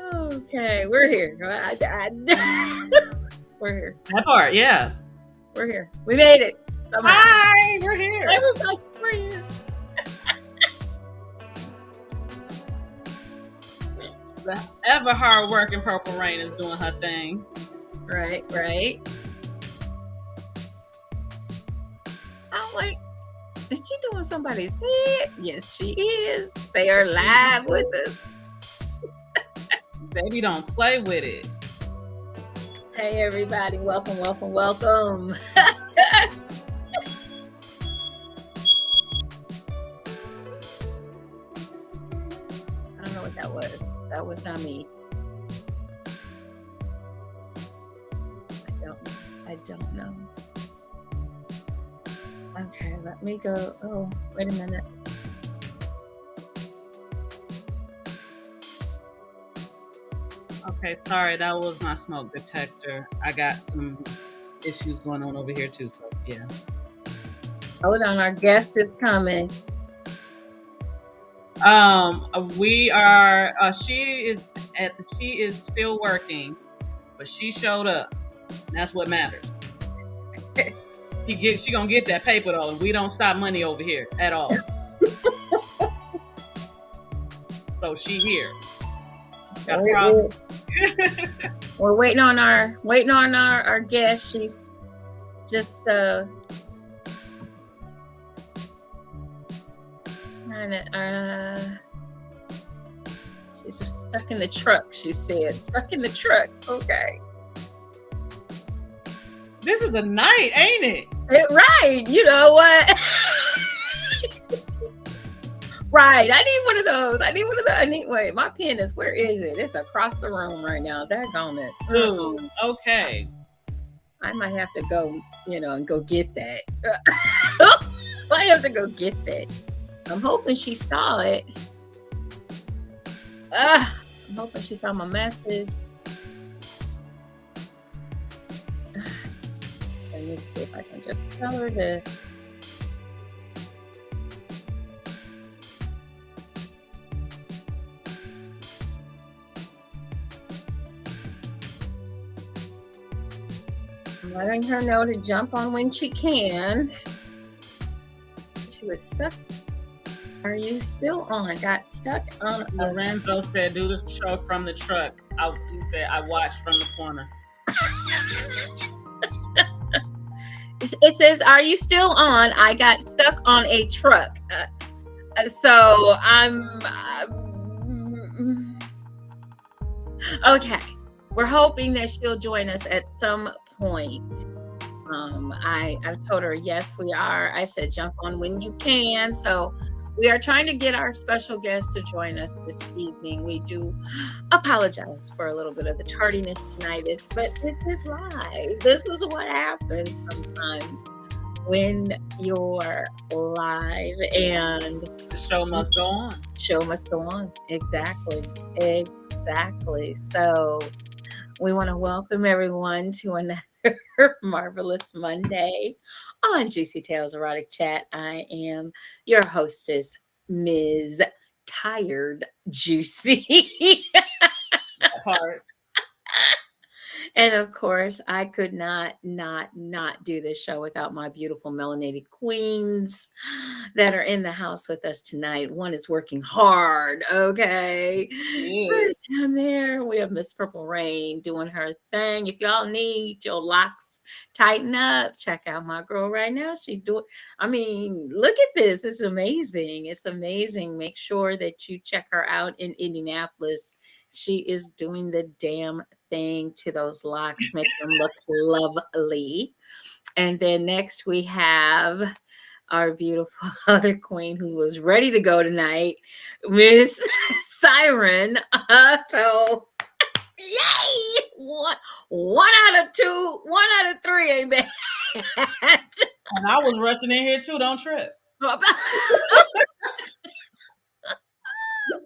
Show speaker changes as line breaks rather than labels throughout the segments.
Okay, we're here. We're here.
That part, yeah.
We're here. We made it. Somehow.
Hi, we're here.
Everybody, we're here.
The ever hard-working Purple Rain is doing her thing.
Right. I'm like, is she doing somebody's head? Yes, she is. They are live with us.
Baby, don't play with it.
Hey, everybody. Welcome.
I
don't know what that was. That was not me. I don't know. Okay, let me go. Oh, wait a minute.
Okay, sorry, that was my smoke detector. I got some issues going on over here too, so yeah.
Hold on, our guest is coming.
We are. She is still working, but she showed up. And that's what matters. She gonna get that paper though, and we don't stop money over here at all. So she here. Got a problem.
We're waiting on our guest. She's just she's stuck in the truck. She said, stuck in the truck. Okay.
This is a night, ain't it?
Right. You know what? Right. I need one of those. Wait, my pen is, where is it? It's across the room right now. Daggone it.
Ooh, okay.
I might have to go, and go get that. I have to go get that. I'm hoping she saw it. I'm hoping she saw my message. Let me see if I can just tell her to. I'm letting her know to jump on when she can. She was stuck. Are you still on? Got stuck on.
Lorenzo said, do the show from the truck. He said, I watched from the corner.
It says, are you still on? I got stuck on a truck. So I'm... okay. We're hoping that she'll join us at some point. I told her, yes, we are. I said, jump on when you can. So we are trying to get our special guest to join us this evening. We do apologize for a little bit of the tardiness tonight, but this is live. This is what happens sometimes when you're live, and
the show must go on.
Show must go on. Exactly. So we want to welcome everyone to another marvelous Monday on JewCee Tales Erotic Chat. I am your hostess, Ms. Tired JewCee. And of course, I could not do this show without my beautiful melanated queens that are in the house with us tonight. One is working hard, okay?
Yes.
Down there, we have Miss Purple Rain doing her thing. If y'all need your locks tighten up, check out my girl right now. She's doing, look at this. It's amazing. It's amazing. Make sure that you check her out in Indianapolis. She is doing the damn thing to those locks, make them look lovely. And then next we have our beautiful other queen who was ready to go tonight, Miss Siren. So yay! One out of three ain't bad.
And I was rushing in here too. Don't trip.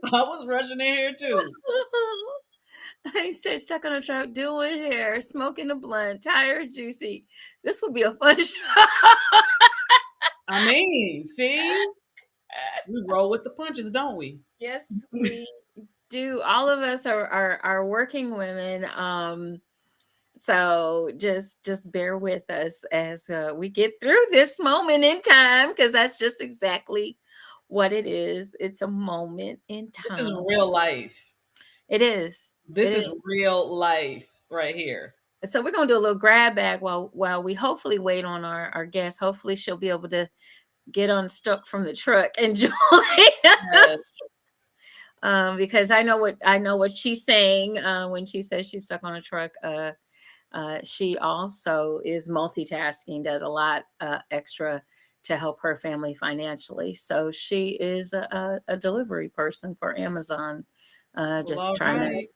I was rushing in here too.
I said, stuck on a truck, doing hair, smoking a blunt, tired, JewCee. This would be a fun show.
I mean, see, we roll with the punches, don't we?
Yes, we do. All of us are working women. So just bear with us as we get through this moment in time, because that's just exactly what it is. It's a moment in
This is
time.
real life.
It is. It
This
is.
is real life right here.
So we're gonna do a little grab bag while we hopefully wait on our guest. Hopefully she'll be able to get unstuck from the truck and join
Yes.
us. Because I know what she's saying when she says she's stuck on a truck. She also is multitasking, does a lot extra to help her family financially. So she is a delivery person for Amazon,
Well,
just
all
trying to
right.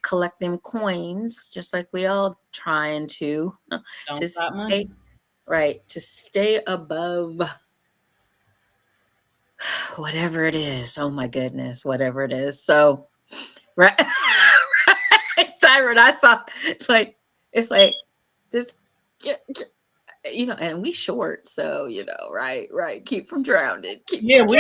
collect them coins, just like we all trying
Don't
to
stop
stay
money.
right, to stay above whatever it is. Oh my goodness, whatever it is. So right, Siren, I saw like it's like just get, and we short, so right, keep from drowning, keep
Yeah,
from
we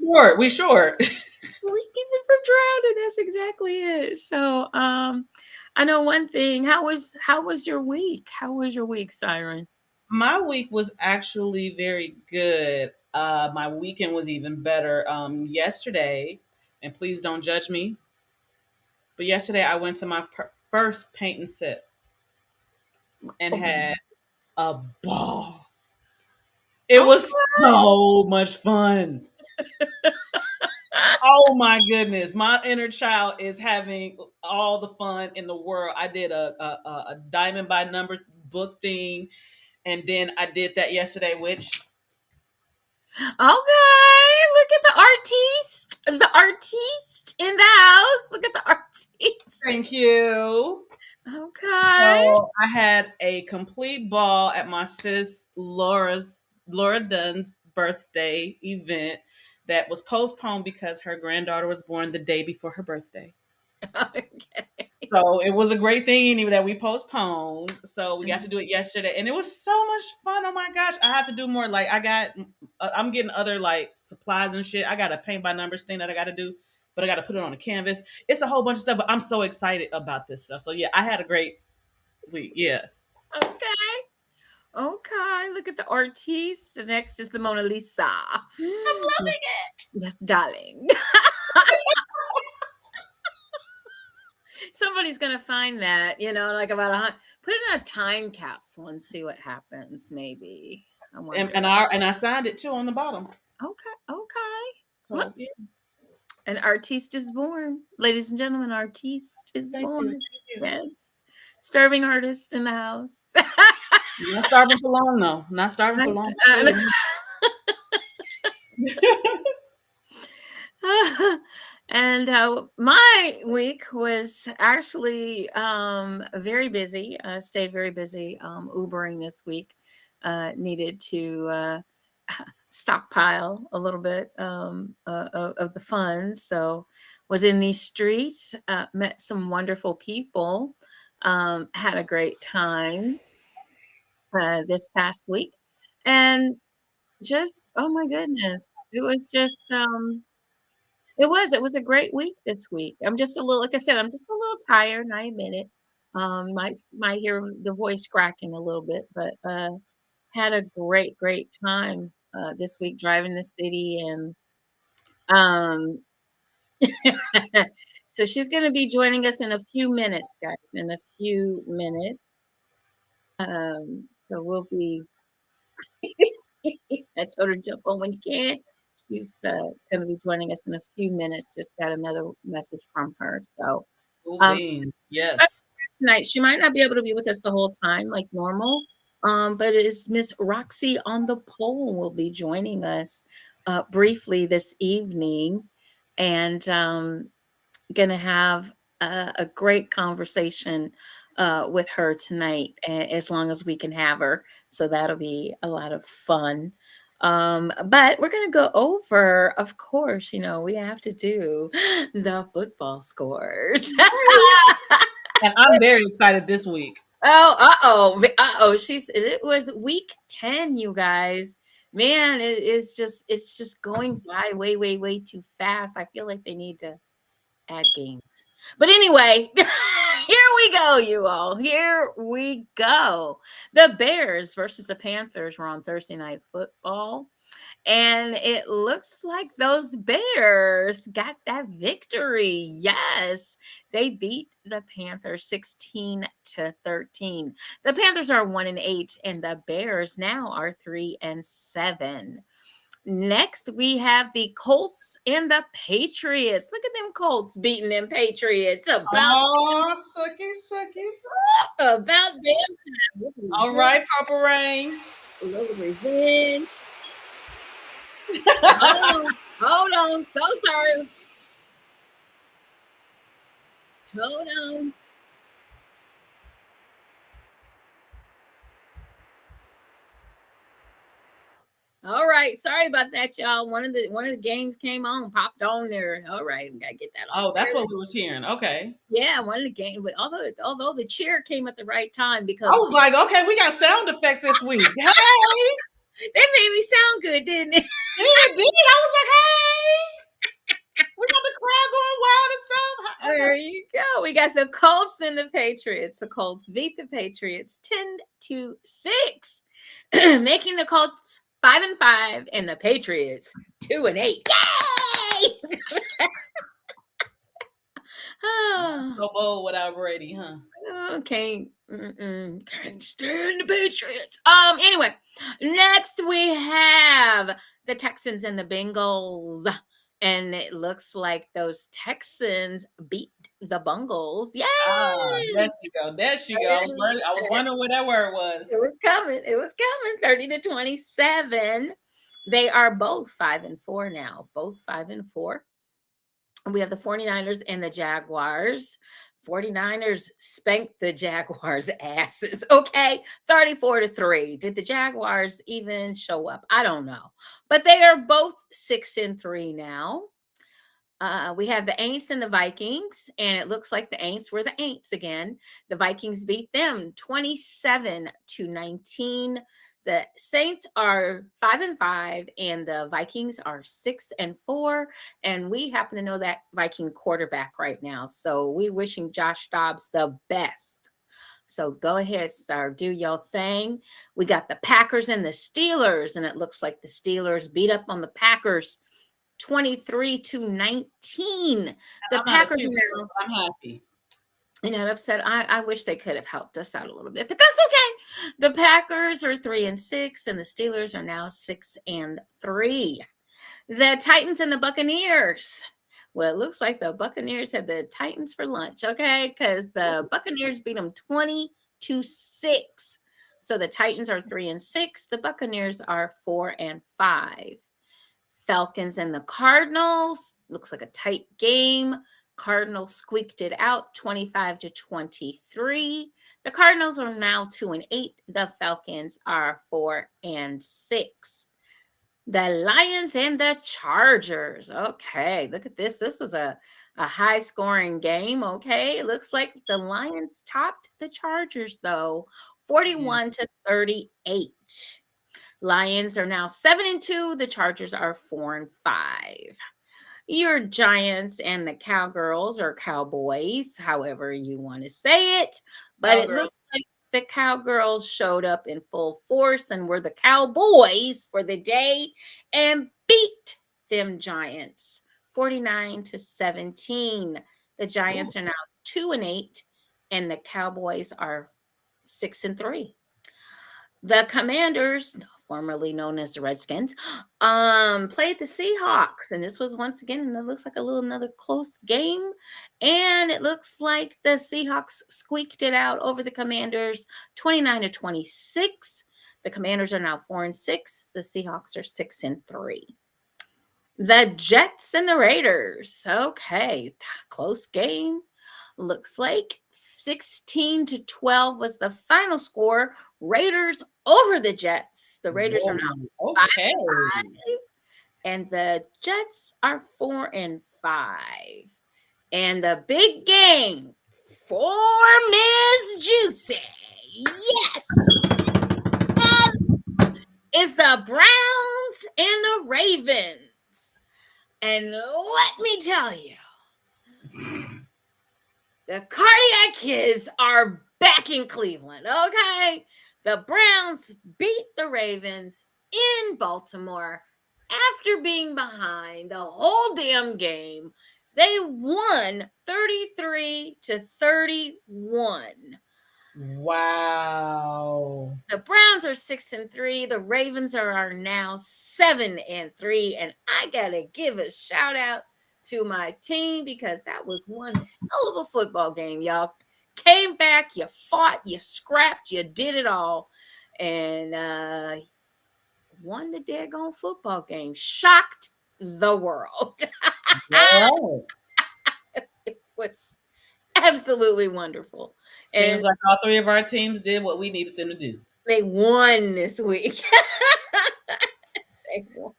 short. We short.
we're keeping from drowning. That's exactly it. So, I know one thing. How was your week? How was your week, Siren?
My week was actually very good. My weekend was even better. Yesterday, and please don't judge me, but yesterday I went to my first paint and sip and
Oh,
had a ball. It
okay.
was so much fun. Oh my goodness, my inner child is having all the fun in the world. I did a diamond by number book thing, and then I did that yesterday, which
Okay, look at the artiste in the house. Look at the artiste.
thank you.
Okay.
So I had a complete ball at my sis Laura Dunn's birthday event that was postponed because her granddaughter was born the day before her birthday.
Okay.
So it was a great thing anyway that we postponed. So we got to
Mhm.
do it yesterday, and it was so much fun. Oh my gosh, I have to do more. Like I'm getting other like supplies and shit. I got a paint by numbers thing that I got to do, but I got to put it on a canvas. It's a whole bunch of stuff, but I'm so excited about this stuff. So yeah, I had a great week. Yeah,
Okay. Okay. Look at the artiste. The next is the Mona Lisa.
I'm loving
Yes, yes, darling. Somebody's gonna find that, like about put it in a time capsule and see what happens. Maybe I
it,
wonder.
and I signed it too on the bottom.
Okay, okay. Look,
So yeah,
an artiste is born, ladies and gentlemen. Artiste is
thank you,
born.
thank you.
Yes, starving artist in the house.
Not starving for long though. Not starving for long.
And my week was actually very busy. Stayed very busy. Ubering this week. Needed to stockpile a little bit of the funds. So was in these streets. Met some wonderful people. Had a great time this past week, and just oh my goodness, it was just it was a great week this week. I'm just a little like I said, I'm just a little tired, and I admit it. Might hear the voice cracking a little bit, but had a great time this week driving the city, and um so she's going to be joining us in a few minutes, guys, in a few minutes. So we'll be I told her jump on when you can. She's going to be joining us in a few minutes. Just got another message from her. So
Cool
um,
beans. Yes.
tonight she might not be able to be with us the whole time like normal. But it is Miss Roxy on the pole will be joining us briefly this evening, and gonna have a great conversation with her tonight, as long as we can have her. So that'll be a lot of fun. But we're gonna go over, of course, we have to do the football scores.
And I'm very excited this week.
Oh, uh-oh. Uh-oh. It was week 10, you guys. Man, it's just going by way, way, way too fast. I feel like they need to add games. But anyway, here we go, you all. Here we go. The Bears versus the Panthers were on Thursday Night Football. And it looks like those Bears got that victory. Yes, they beat the Panthers 16-13. The Panthers are 1-8, and the Bears now are 3-7. Next, we have the Colts and the Patriots. Look at them Colts beating them Patriots.
Oh, sucky, sucky.
About damn time.
All right, Purple Rain.
A little revenge. Hold on. So sorry. Hold on. All right, sorry about that, y'all. One of the games came on, popped on there. All right, we gotta get that off.
Oh, that's what we was hearing. Okay.
Yeah, one of the games. But although the cheer came at the right time because
I was like, okay, we got sound effects this week. Hey,
they made me sound good, didn't it?
it did. I was like, hey, we got the crowd going wild and stuff.
There you go. We got the Colts and the Patriots. The Colts beat the Patriots 10-6, making the Colts 5-5 and the Patriots 2-8. Yay!
So bold without Brady, huh?
Okay. Can't stand the Patriots. Anyway, next we have the Texans and the Bengals. And it looks like those Texans beat the Bungles. Yay!
There she go. There she go. I was wondering what that word was.
It was coming. 30-27. They are both 5-4 now. Both 5-4. We have the 49ers and the Jaguars. 49ers spanked the Jaguars' asses, okay? 34-3. Did the Jaguars even show up? I don't know. But they are both 6-3 now. We have the Aints and the Vikings, and it looks like the Aints were the Aints again. The Vikings beat them 27-19. The Saints are 5-5, and the Vikings are 6-4. And we happen to know that Viking quarterback right now. So we wishing Josh Dobbs the best. So go ahead, sir. Do your thing. We got the Packers and the Steelers, and it looks like the Steelers beat up on the Packers 23-19. The Packers are now.
I'm happy.
You're not upset. I wish they could have helped us out a little bit, but that's okay. The Packers are 3-6, and the Steelers are now 6-3. The Titans and the Buccaneers. Well, it looks like the Buccaneers had the Titans for lunch, okay? Because the Buccaneers beat them 20-6. So the Titans are 3-6. The Buccaneers are 4-5. Falcons and the Cardinals. Looks like a tight game. Cardinals squeaked it out 25-23. The Cardinals are now 2-8. The Falcons are 4-6. The Lions and the Chargers. Okay, look at this. This was a high-scoring game, okay? It looks like the Lions topped the Chargers, though, 41-38. Lions are now 7-2. The Chargers are 4-5. Your Giants and the Cowgirls or Cowboys, however you want to say it. But Cowgirls. It looks like the Cowgirls showed up in full force and were the Cowboys for the day and beat them Giants 49-17. The Giants are now 2-8 and the Cowboys are 6-3. The Commanders, formerly known as the Redskins, played the Seahawks, and this was once again, and it looks like another close game, and it looks like the Seahawks squeaked it out over the Commanders 29-26. The Commanders are now 4-6. The Seahawks are 6-3. The Jets and the Raiders. Okay, close game. Looks like 16-12 was the final score. Raiders over the Jets. The Raiders are now 5-5, and the Jets are 4-5. And the big game for Miss JewCee. Yes. is the Browns and the Ravens. And let me tell you, the Cardiac Kids are back in Cleveland, okay? The Browns beat the Ravens in Baltimore after being behind the whole damn game. They won 33-31.
Wow.
The Browns are 6-3. The Ravens are now 7-3. And I gotta give a shout out to my team because that was one hell of a football game, y'all. Came back, you fought, you scrapped, you did it all, and won the daggone football game. Shocked the world.
Wow.
It was absolutely wonderful.
Seems
And
like all three of our teams did what we needed them to do.
they won this week. They won.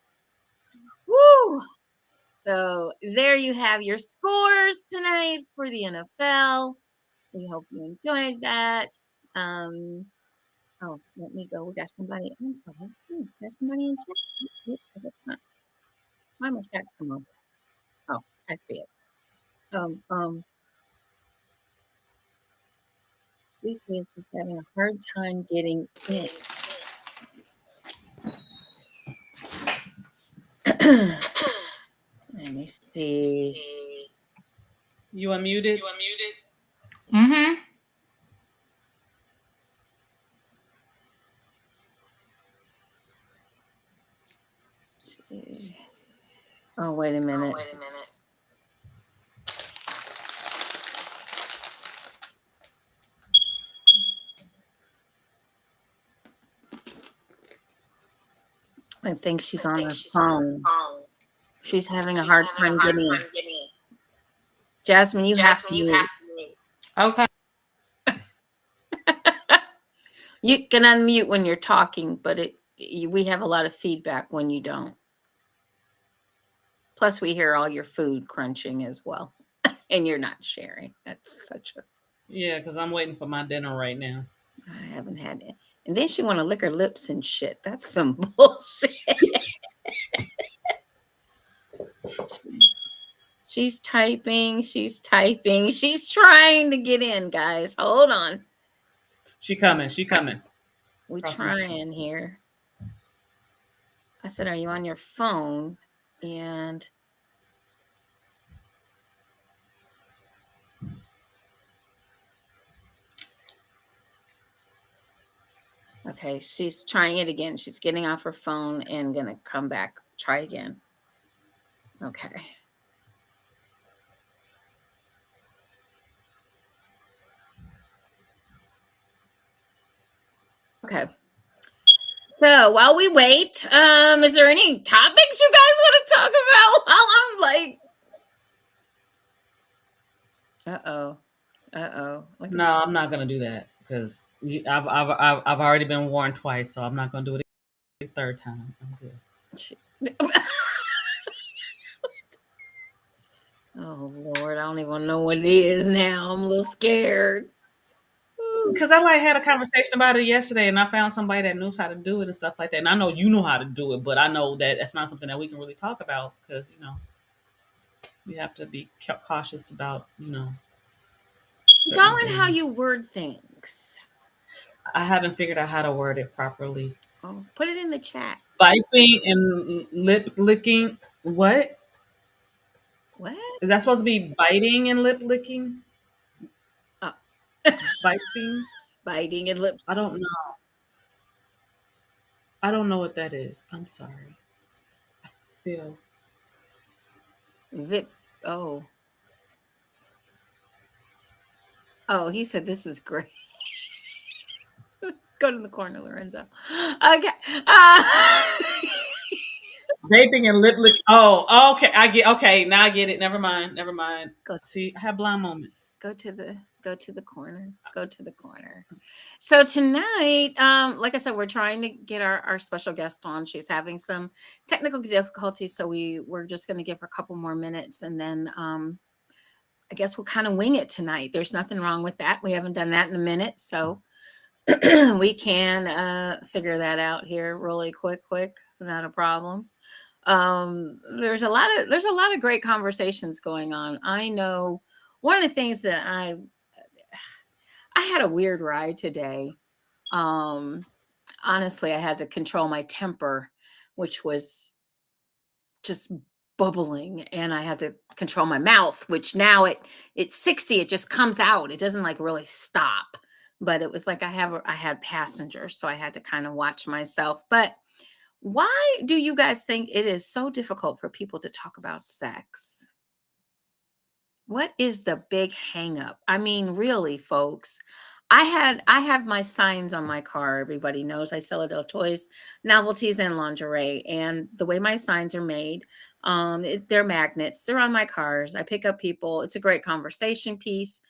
Woo! So there you have your scores tonight for the NFL. We hope you enjoyed that. Oh, let me go. We got somebody. I'm sorry. There's somebody in chat. That's not. Why my chat come on? Oh, I see it. She says she's having a hard time getting in. Let me see.
You unmuted?
Mm-hmm.
Oh, wait a minute. I think she's on her phone. She's having a hard time getting in. Jasmine, you have to mute.
Okay.
You can unmute when you're talking, but we have a lot of feedback when you don't. Plus, we hear all your food crunching as well, and you're not sharing. That's such a.
Yeah, because I'm waiting for my dinner right now.
I haven't had it. And then she want to lick her lips and shit. That's some bullshit. She's typing. She's trying to get in, guys. Hold on.
She coming.
We're
Crossing.
trying here. I said, are you on your phone? And okay, she's trying it again. She's getting off her phone and gonna come back. Try again. Okay. Okay. So while we wait, is there any topics you guys want to talk about while I'm like,
No, I'm not gonna do that because I've already been warned twice, so I'm not gonna do it a third time. I'm good.
Oh Lord, I don't even know what it is now. I'm a little scared.
Because I had a conversation about it yesterday, and I found somebody that knows how to do it and stuff like that. And I know you know how to do it, but I know that that's not something that we can really talk about because we have to be cautious about
It's all in
certain
how
things.
you word things.
I haven't figured out how to word it properly.
Oh, put it in the chat.
Viping and lip licking. What
What?
is that supposed to be? Biting and lip licking?
Oh.
Viping?
Biting and lips.
I don't know. I don't know what that is. I'm sorry. Still.
Vip. Oh. Oh, he said this is great. Go to the corner, Lorenzo. Okay.
Vaping and lip lick. Oh, okay. I get. Okay, now I get it. Never mind.
Go.
See, I have blind moments.
Go to the corner. Go to the corner. So tonight, like I said, we're trying to get our special guest on. She's having some technical difficulties, so we're just going to give her a couple more minutes, and then I guess we'll kind of wing it tonight. There's nothing wrong with that. We haven't done that in a minute, so We can figure that out here really quick, not a problem. There's a lot of great conversations going on. I know one of the things that I had a weird ride today. Um, Honestly, I had to control my temper, which was just bubbling, and I had to control my mouth, which now it's 60, it just comes out. It doesn't like really stop. But it was like I had passengers, so I had to kind of watch myself. But why do you guys think it is so difficult for people to talk about sex? What is the big hang up? I mean, really, folks. I have my signs on my car. Everybody knows I sell adult toys, novelties, and lingerie. And the way my signs are made, they're magnets. They're on my cars. I pick up people. It's a great conversation piece,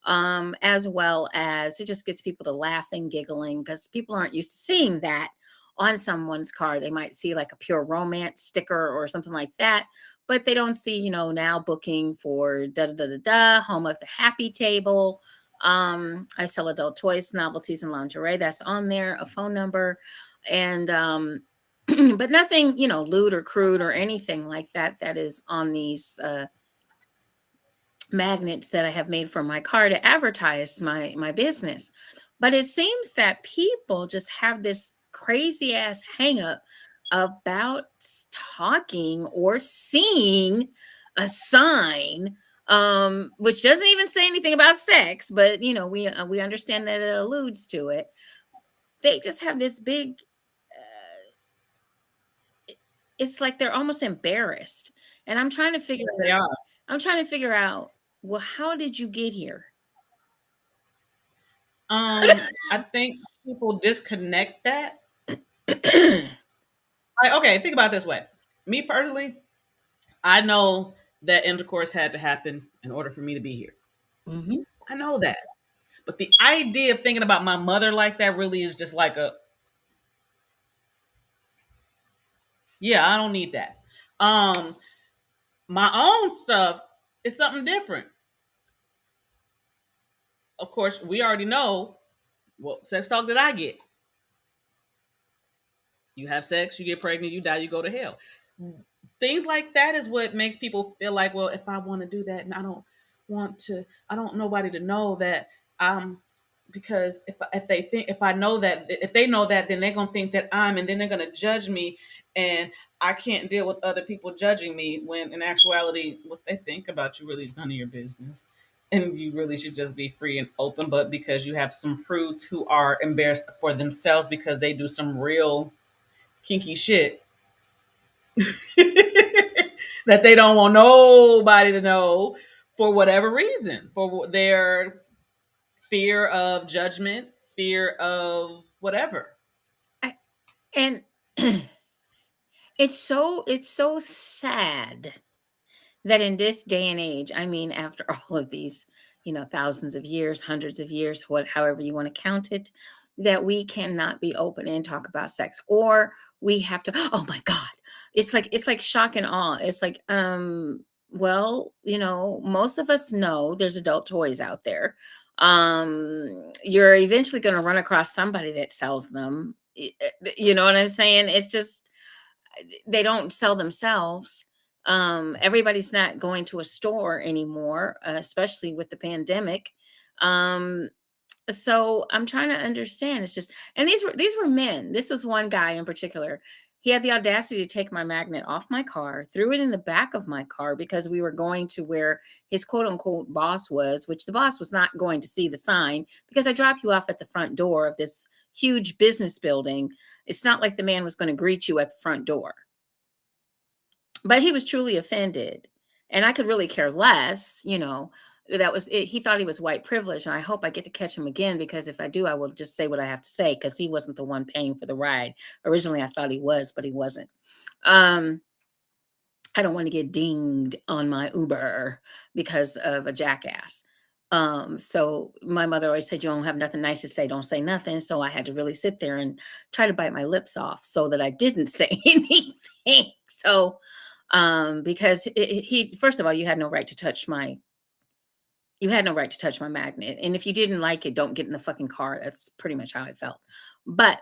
as well as it just gets people to laughing, giggling, because people aren't used to seeing that on someone's car. They might see like a pure romance sticker or something like that, but they don't see, now booking for da da da da da, home of the happy table. I sell adult toys, novelties, and lingerie. That's on there, a phone number, and but nothing, lewd or crude or anything like that. That is on these magnets that I have made for my car to advertise my business. But it seems that people just have this crazy ass hang up about talking or seeing a sign, which doesn't even say anything about sex, but we understand that it alludes to it. They just have this big it's like they're almost embarrassed, and
They are.
I'm trying to figure out, well, how did you get here?
I think people disconnect that. Okay, think about it this way. Me personally, I know that intercourse had to happen in order for me to be here.
Mhm.
I know that. But the idea of thinking about my mother like that really is just like yeah, I don't need that. Um, my own stuff is something different. Of course, we already know what sex talk did I get. You have sex, you get pregnant, you die, you go to hell. Things like that is what makes people feel like, well, if I want to do that and I don't nobody to know that I'm because if they think if I know that if they know that then they're gonna think that and then they're gonna judge me and I can't deal with other people judging me when in actuality what they think about you really is none of your business. And you really should just be free and open, but because you have some prudes who are embarrassed for themselves because they do some real kinky shit that they don't want nobody to know for whatever reason, for their fear of judgment, fear of whatever.
I- and it's so sad that in this day and age, I mean, after all of these, thousands of years, hundreds of years, however you want to count it, that we cannot be open and talk about sex, or we have to. Oh my God, it's like shock and awe. It's like, well, most of us know there's adult toys out there. You're eventually going to run across somebody that sells them. You know what I'm saying? It's just they don't sell themselves. Everybody's not going to a store anymore, especially with the pandemic. um so I'm trying to understand. It's just, and these were men. This was one guy in particular. He had the audacity to take my magnet off my car, threw it in the back of my car because we were going to where his quote unquote boss was, which the boss was not going to see the sign because I drop you off at the front door of this huge business building. It's not like the man was going to greet you at the front door, but he was truly offended, and I could really care less. That was it. He thought he was white privilege, and I hope I get to catch him again, because if I do, I will just say what I have to say, because he wasn't the one paying for the ride. Originally I thought he was, but he wasn't. um I don't want to get dinged on my Uber because of a jackass. So my mother always said, you don't have nothing nice to say, don't say nothing. So I had to really sit there and try to bite my lips off so that I didn't say anything. So because he, first of all, you had no right to touch my You had no right to touch my magnet. And if you didn't like it, don't get in the fucking car. That's pretty much how I felt. But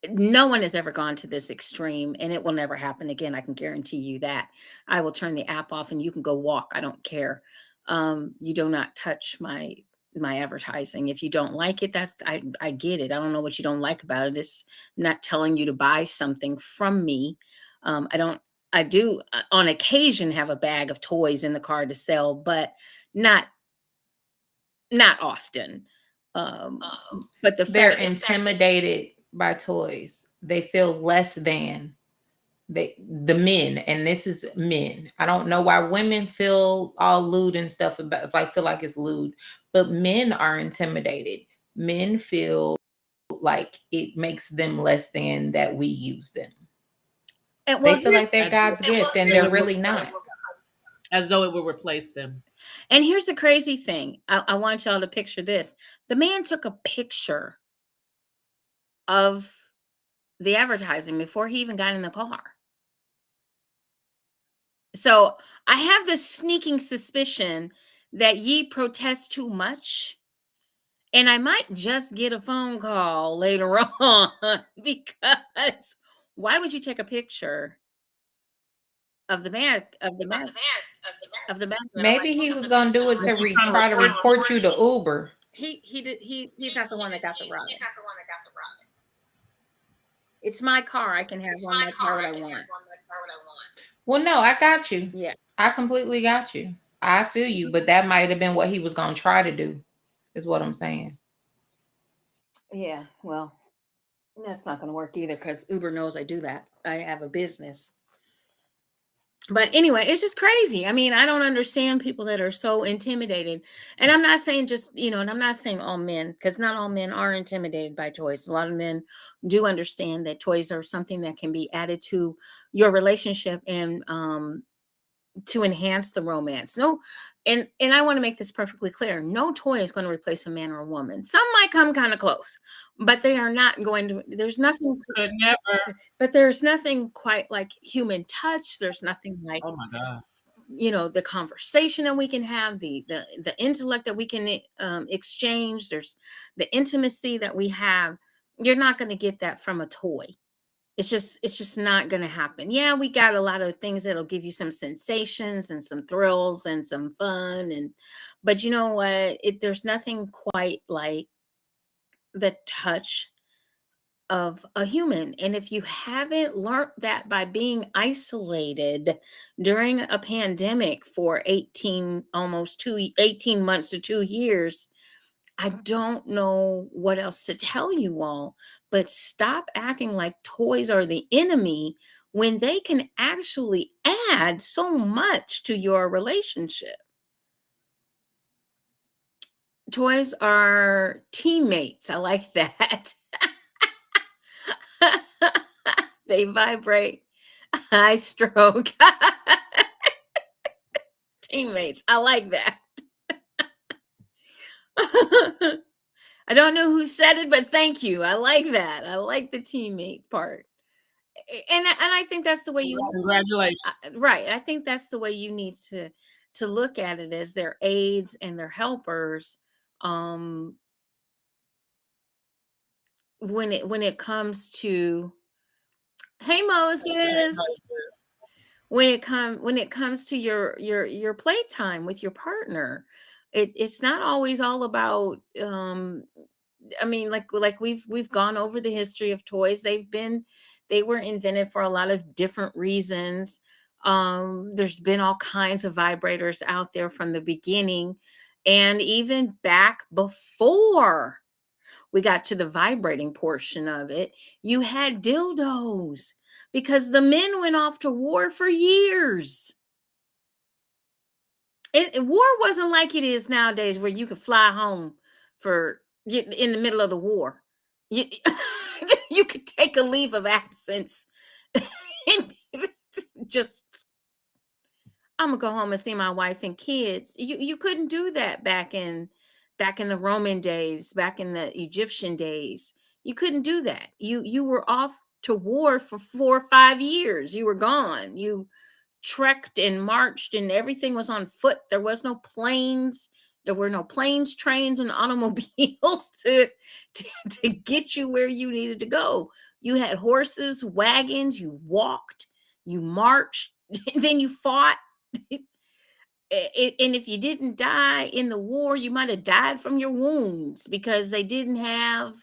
no one has ever gone to this extreme, and it will never happen again. I can guarantee you that. I will turn the app off and you can go walk. I don't care. You do not touch my advertising. If you don't like it, I get it. I don't know what you don't like about it. It's not telling you to buy something from me. I do on occasion have a bag of toys in the car to sell, but not often. Um, but the
They're
fact
intimidated by toys. They feel less than the men, and this is men. I don't know why women feel all lewd and stuff about if I feel like it's lewd, but men are intimidated. Men feel like it makes them less than that we use them.
and
They
well,
feel like they're
As,
God's gift, and
as,
they're
it will,
really not.
as though it will replace them.
and here's the crazy thing. I want y'all to picture this. The man took a picture of the advertising before he even got in the car. So I have this sneaking suspicion that ye protest too much. And I might just get a phone call later on because why would you take a picture of the man of the man?
Maybe he was gonna do it to
Unless you're trying to
try to
record
report you to Uber.
He's not the one that got the ride. It's my car. I can have on my car what I want.
Well, no, I got you.
Yeah.
I completely got you. I feel you, but that might have been what he was gonna try to do, is what I'm saying.
Yeah. Well, that's not going to work either because Uber knows I do that. I have a business. But anyway, it's just crazy. I mean, I don't understand people that are so intimidated. And I'm not saying just, and I'm not saying all men, because not all men are intimidated by toys. A lot of men do understand that toys are something that can be added to your relationship and to enhance the romance. No, and I want to make this perfectly clear. No toy is going to replace a man or a woman. Some might come kind of close, but they are not going to. There's nothing.
Could never.
But there's nothing quite like human touch. There's nothing like,
Oh my God.
the conversation that we can have, the intellect that we can exchange. There's the intimacy that we have. You're not going to get that from a toy. It's just not going to happen. Yeah, we got a lot of things that'll give you some sensations and some thrills and some fun, but you know what? There's nothing quite like the touch of a human. And if you haven't learned that by being isolated during a pandemic for 18 months to 2 years, I don't know what else to tell you all, but stop acting like toys are the enemy when they can actually add so much to your relationship. Toys are teammates. I like that. They vibrate. I stroke. Teammates. I like that. I don't know who said it, but thank you. I like that. I like the teammate part. And I think that's the way you
Congratulations.
right. I think that's the way you need to look at it, as their aides and their helpers. When it comes to, hey Moses, when it comes to your playtime with your partner, it's not always all about I mean, like we've gone over the history of toys. They were invented for a lot of different reasons. There's been all kinds of vibrators out there from the beginning, and even back before we got to the vibrating portion of it, you had dildos because the men went off to war for years. War wasn't like it is nowadays, where you could fly home for in the middle of the war. You, you could take a leave of absence and just, I'm gonna go home and see my wife and kids. You couldn't do that back in the Roman days, back in the Egyptian days. You couldn't do that. You were off to war for 4 or 5 years. You were gone. trekked and marched, and everything was on foot. There was no planes. There were no planes, trains, and automobiles to get you where you needed to go. You had horses, wagons, you walked, you marched, then you fought. And if you didn't die in the war, you might have died from your wounds because they didn't have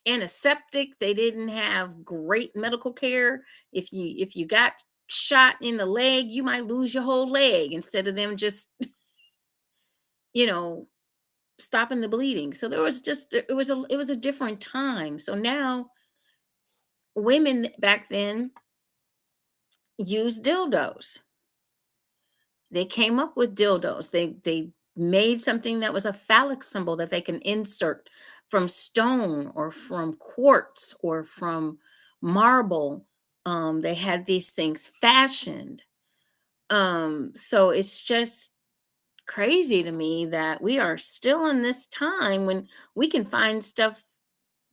antiseptic, they didn't have great medical care. If you got shot in the leg, you might lose your whole leg instead of them just you know stopping the bleeding. So there was just it was a different time. So now women back then used dildos. They came up with dildos. They made something that was a phallic symbol that they can insert from stone or from quartz or from marble. They had these things fashioned. So it's just crazy to me that we are still in this time when we can find stuff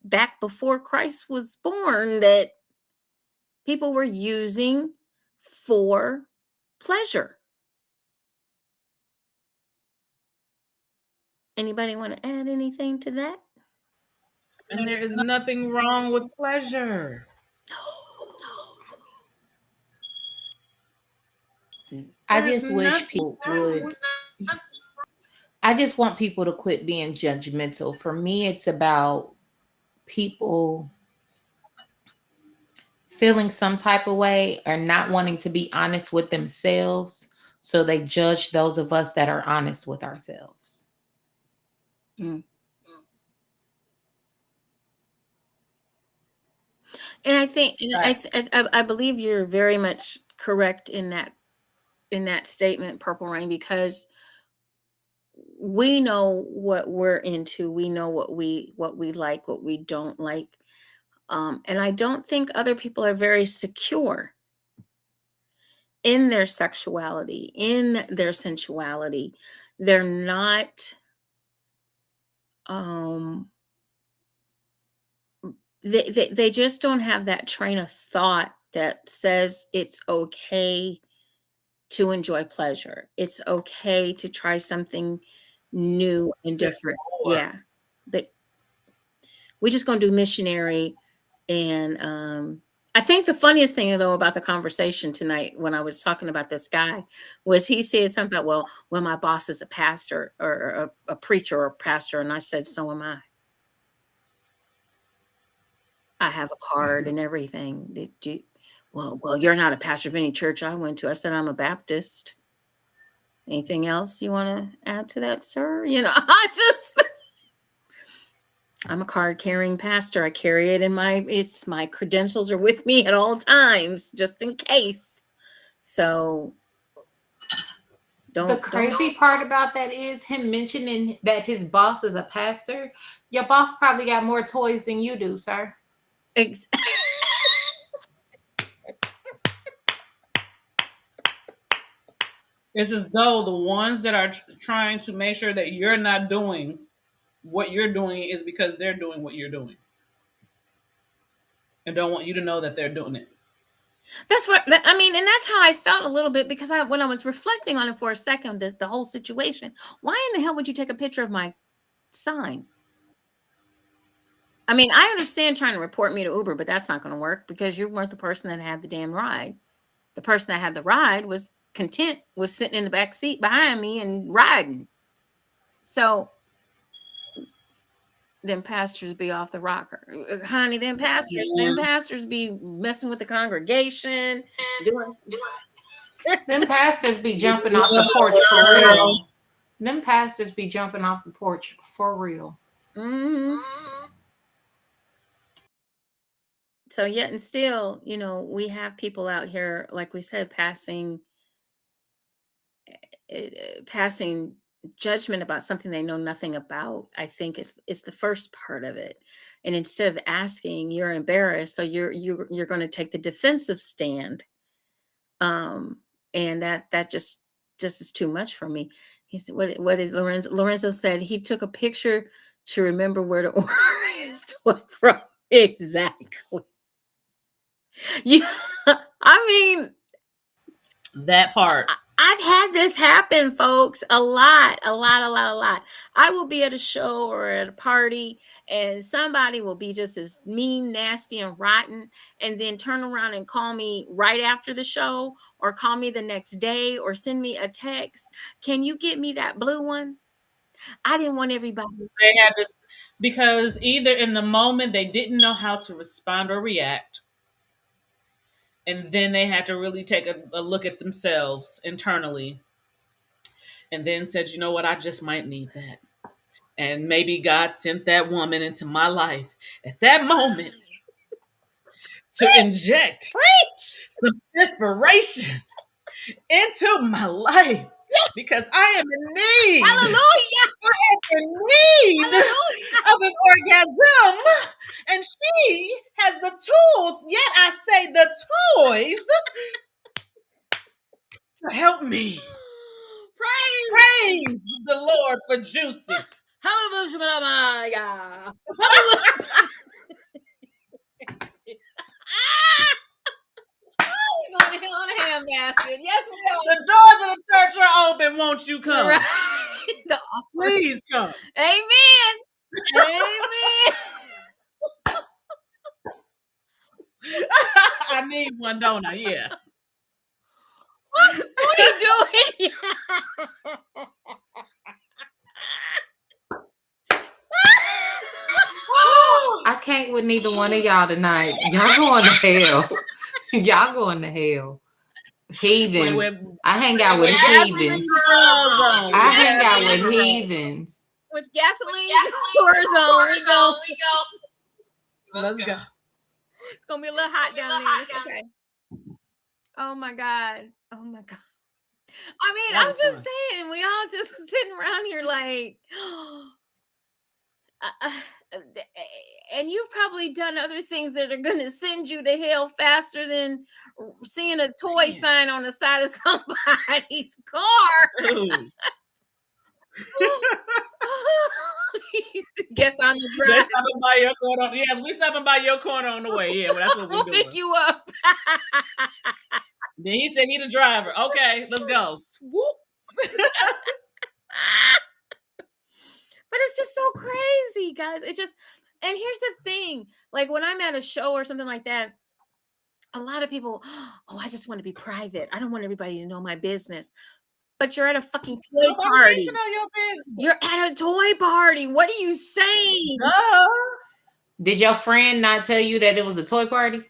back before Christ was born that people were using for pleasure. Anybody want to add anything to that?
And there is nothing wrong with pleasure.
I
There's
just wish
nothing.
people would. I just want people to quit being judgmental. For me, it's about people feeling some type of way or not wanting to be honest with themselves. So they judge those of us that are honest with ourselves.
Mm. And I think, and
Right.
I believe you're very much correct in that statement, Purple Rain, because we know what we're into. We know what we like, what we don't like. And I don't think other people are very secure in their sexuality, in their sensuality. They're not um they just don't have that train of thought that says it's okay to enjoy pleasure. It's okay to try something new and
To
different.
explore.
Yeah. But we're just gonna do missionary. And I think the funniest thing though about the conversation tonight when I was talking about this guy was he said something about, well, my boss is a pastor or a preacher or a pastor, and I said, so am I. I have a card and everything. Did you? Well, you're not a pastor of any church I went to. I said I'm a Baptist. Anything else you want to add to that, sir? I'm a card carrying pastor. I carry it in my credentials are with me at all times, just in case. So
The
don't.
crazy part about that is him mentioning that his boss is a pastor. Your boss probably got more toys than you do, sir.
Ex-
It's as though the ones that are trying to make sure that you're not doing what you're doing is because they're doing what you're doing and don't want you to know that they're doing it.
That's what I mean, and that's how I felt a little bit because when I was reflecting on it for a second, the whole situation. Why in the hell would you take a picture of my sign? I mean, I understand trying to report me to Uber, but that's not going to work because you weren't the person that had the damn ride. The person that had the ride was content with sitting in the back seat behind me and riding. So them pastors be off the rocker, honey. Them
Yeah.
pastors be messing with the congregation, doing.
Them pastors be jumping off the porch for
Girl.
real. Them pastors be jumping off the porch for real.
Mhm. So yet and still, we have people out here, like we said, passing judgment about something they know nothing about. I think it's the first part of it. And instead of asking, you're embarrassed, so you're going to take the defensive stand. And that just is too much for me. He said, what did Lorenzo said? He took a picture to remember where to order his toy from. Exactly. Yeah. I mean,
That part.
I've had this happen, folks, a lot, a lot, a lot, a lot. I will be at a show or at a party, and somebody will be just as mean, nasty, and rotten, and then turn around and call me right after the show, or call me the next day, or send me a text. Can you get me that blue one? I didn't want everybody.
They had this because either in the moment they didn't know how to respond or react, and then they had to really take a look at themselves internally, and then said, you know what, I just might need that. And maybe God sent that woman into my life at that moment to inject some inspiration into my life
Yes,
because I am in need.
hallelujah,
I am in need
hallelujah.
of an orgasm. And she has the tools, yet I say the toys, to help me.
Praise,
Praise the Lord for JewCee.
hallelujah, hallelujah. We're going to hell in a handbasket. Yes, we are.
The doors of the church are open. Won't you come?
Right. The
Please come.
Amen. Amen.
I need one, don't I? Yeah.
What are you doing?
I can't with neither one of y'all tonight. Y'all going to hell. Y'all going to hell. Heathens. I hang out with heathens. I hang out with heathens.
With gasoline, zone. We go.
Let's go.
It's gonna be a little hot down there. It's okay. Oh my God. Oh my God. I mean,
That
I'm
was
just
fun.
saying, we all just sitting around here like, and you've probably done other things that are going to send you to hell faster than seeing a toy sign on the side of somebody's car.
Ooh.
Guess on the
They're
drive.
stopping by your corner. Yes, we stopping by your corner on the way. Yeah, well, that's what
We'll
we're doing.
pick you up.
Then he said he the driver. Okay, let's go.
Swoop. But it's just so crazy, guys. It just, and here's the thing, like when I'm at a show or something like that, a lot of people, oh, I just want to be private. I don't want everybody to know my business. But you're at a fucking toy
Nobody
party.
needs to know your business.
You're at a toy party. What are you saying?
Duh.
Did your friend not tell you that it was a toy party?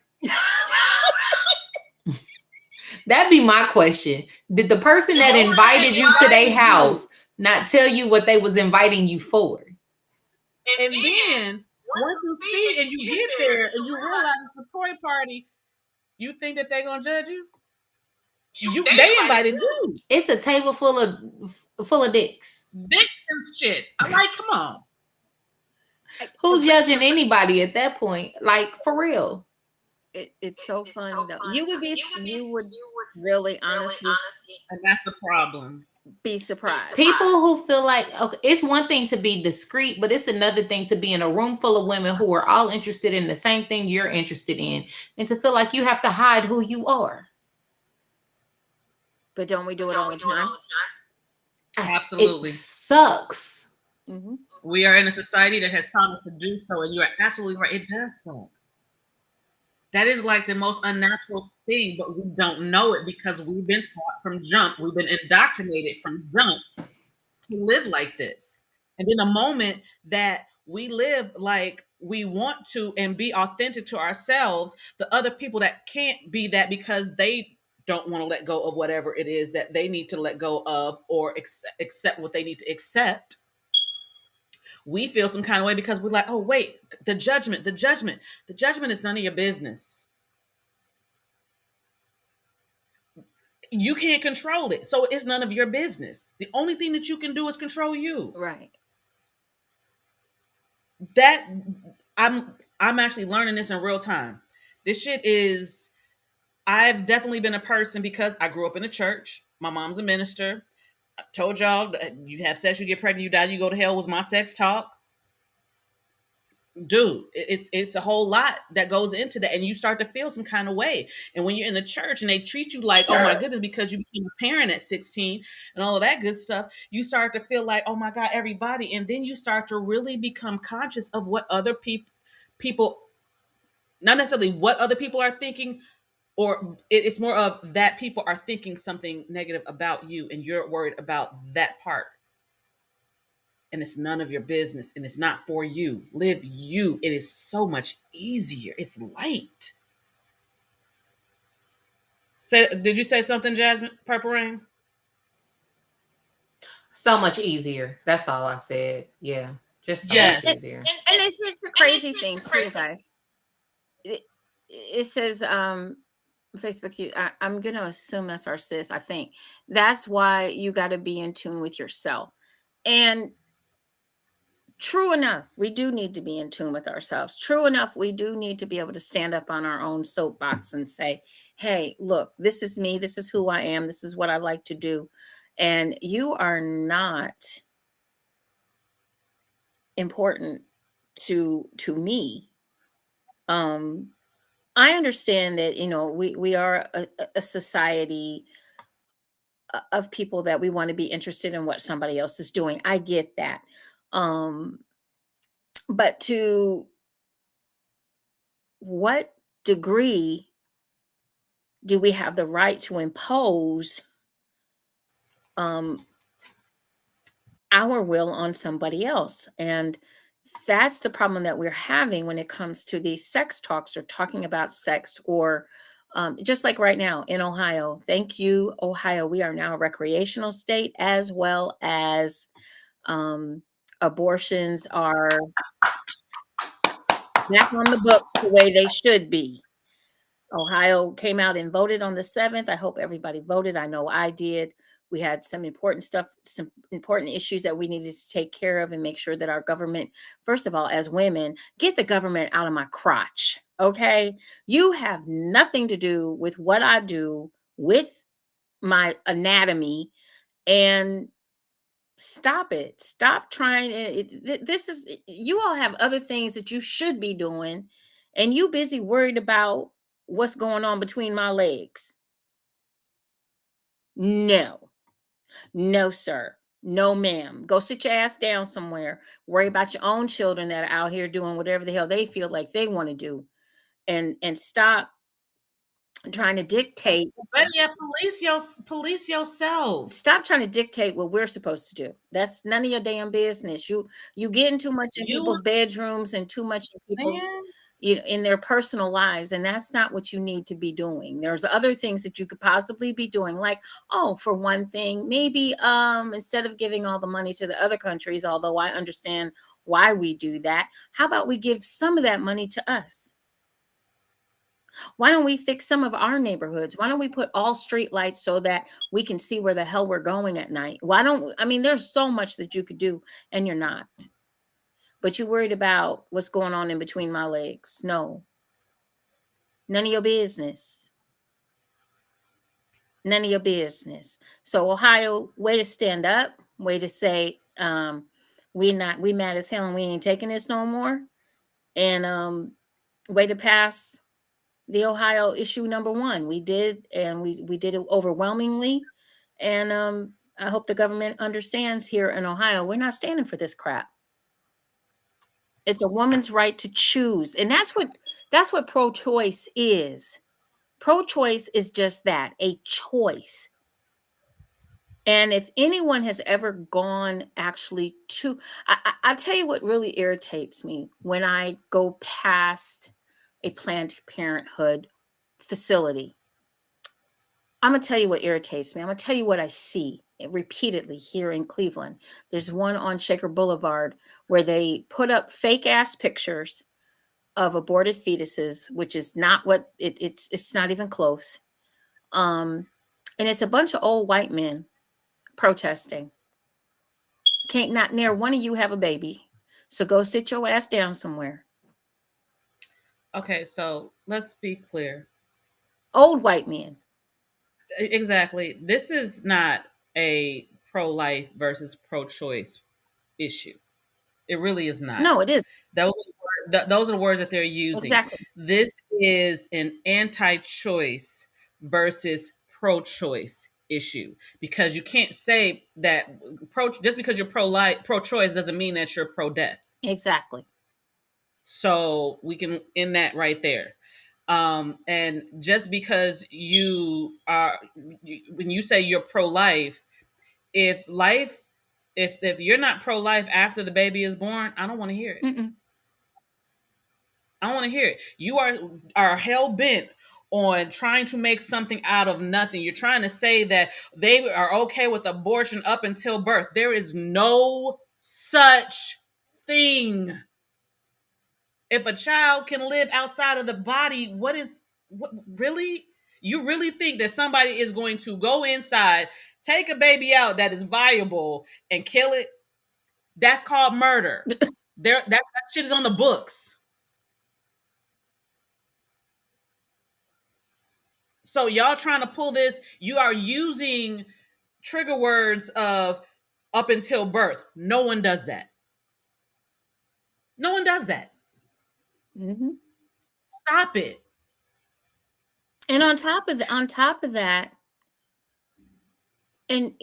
That'd be my question. Did the person that invited you to their house not tell you what they was inviting you for?
And then once you see and you get there and you realize it's a toy party, you think that they're gonna judge you? They invited you.
It's a table full of dicks.
Dicks and shit. I'm like, come on.
Who's judging anybody at that point? Like, for real.
It's so funny though. You would really honestly,
And that's a problem.
be surprised.
People who feel like, okay, it's one thing to be discreet, but it's another thing to be in a room full of women who are all interested in the same thing you're interested in, and to feel like you have to hide who you are.
But don't we do it all the time?
Absolutely.
It sucks.
Mm-hmm.
We are in a society that has taught us to do so, and you are absolutely right. It does so. That is like the most unnatural thing, but we don't know it because we've been taught from jump. We've been indoctrinated from jump to live like this. And in a moment that we live like we want to and be authentic to ourselves, the other people that can't be that because they don't want to let go of whatever it is that they need to let go of or accept what they need to accept, we feel some kind of way because we're like, oh, wait, the judgment is none of your business. You can't control it. So it's none of your business. The only thing that you can do is control you.
Right.
That I'm actually learning this in real time. This shit is, I've definitely been a person because I grew up in a church. My mom's a minister. I told y'all, you have sex, you get pregnant, you die, you go to hell was my sex talk. dude, it's a whole lot that goes into that, and you start to feel some kind of way. And when you're in the church and they treat you like, oh my goodness, because you became a parent at 16 and all of that good stuff, you start to feel like, oh my God, everybody. And then you start to really become conscious of what other people, not necessarily what other people are thinking, or it's more of that people are thinking something negative about you and you're worried about that part, and it's none of your business and it's not for you. Live you. It is so much easier. It's light. Say, did you say something, Jasmine? Purple Rain?
So much easier. That's all I said. Yeah, just so
And
much
Yes.
and,
easier.
and it's a crazy thing too, guys. It says Facebook, I'm gonna assume that's our sis. I think that's why you got to be in tune with yourself. And true enough, we do need to be in tune with ourselves. True enough, we do need to be able to stand up on our own soapbox and say, hey, look, this is me, this is who I am, this is what I like to do. And you are not important to me. um I understand that, we are a society of people that we want to be interested in what somebody else is doing. I get that. um but to what degree do we have the right to impose um our will on somebody else? And that's the problem that we're having when it comes to these sex talks or talking about sex, or just like right now in Ohio. Thank you, Ohio. We are now a recreational state, as well as um, abortions are back on the books the way they should be. Ohio came out and voted on the 7th. I hope everybody voted. I know I did. We had some important stuff, some important issues that we needed to take care of and make sure that our government, first of all, as women, get the government out of my crotch. Okay. You have nothing to do with what I do with my anatomy, and stop it. Stop trying. This is, you all have other things that you should be doing, and you busy worried about what's going on between my legs. No, no, sir. No, ma'am. Go sit your ass down somewhere. Worry about your own children that are out here doing whatever the hell they feel like they want to do, and stop trying to dictate.
Better yet, police yourself.
Stop trying to dictate what we're supposed to do. That's none of your damn business. You getting too much in
You
people's bedrooms and too much in people's,
man.
in their personal lives, and that's not what you need to be doing. There's other things that you could possibly be doing, like, oh, for one thing, maybe instead of giving all the money to the other countries, although I understand why we do that, how about we give some of that money to us? Why don't we fix some of our neighborhoods? Why don't we put all street lights so that we can see where the hell we're going at night? Why don't, I mean, there's so much that you could do, and you're not. But you're worried about what's going on in between my legs. No, none of your business. None of your business. So Ohio, way to stand up, way to say, we mad as hell and we ain't taking this no more. And way to pass the Ohio issue number 1. We did, and we did it overwhelmingly. And I hope the government understands here in Ohio, we're not standing for this crap. It's a woman's right to choose. And that's what pro-choice is. Pro-choice is just that, a choice. And if anyone has ever gone actually to, I'll tell you what really irritates me when I go past a Planned Parenthood facility. I'm going to tell you what irritates me. I'm going to tell you what I see repeatedly here in Cleveland. There's one on Shaker Boulevard where they put up fake ass pictures of aborted fetuses, which is not what it's not even close. And it's a bunch of old white men protesting. Can't not near one of you have a baby. So go sit your ass down somewhere.
Okay, so let's be clear.
Old white men.
Exactly. This is not a pro-life versus pro-choice issue. It really is not.
No, it is.
Those those are the words that they're using.
Exactly.
This is an anti-choice versus pro-choice issue, because you can't say that just because you're pro-life, pro-choice doesn't mean that you're pro-death.
Exactly.
So we can end that right there. And just because when you say you're pro-life, if life, if you're not pro-life after the baby is born, I don't want to hear it.
Mm-mm.
I don't want to hear it. You are hell bent on trying to make something out of nothing. You're trying to say that they are okay with abortion up until birth. There is no such thing. If a child can live outside of the body, what really? You really think that somebody is going to go inside, take a baby out that is viable, and kill it? That's called murder. That shit is on the books. So y'all trying to pull this, you are using trigger words of up until birth. No one does that. No one does that.
Mm-hmm.
Stop it.
And on top of that, and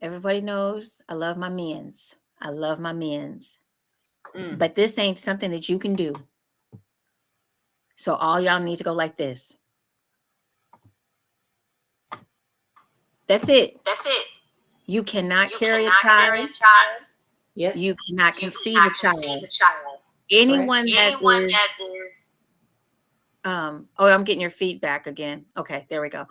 everybody knows I love my men's. I love my men's.
Mm.
But this ain't something that you can do. So all y'all need to go like this. That's it.
That's it.
You cannot
You
carry a
cannot carry a
child.
child. Yep.
You cannot
You
conceive
cannot
a child.
conceive a child.
Anyone that
Anyone
is
that is
I'm getting your feedback again. Okay, there we go.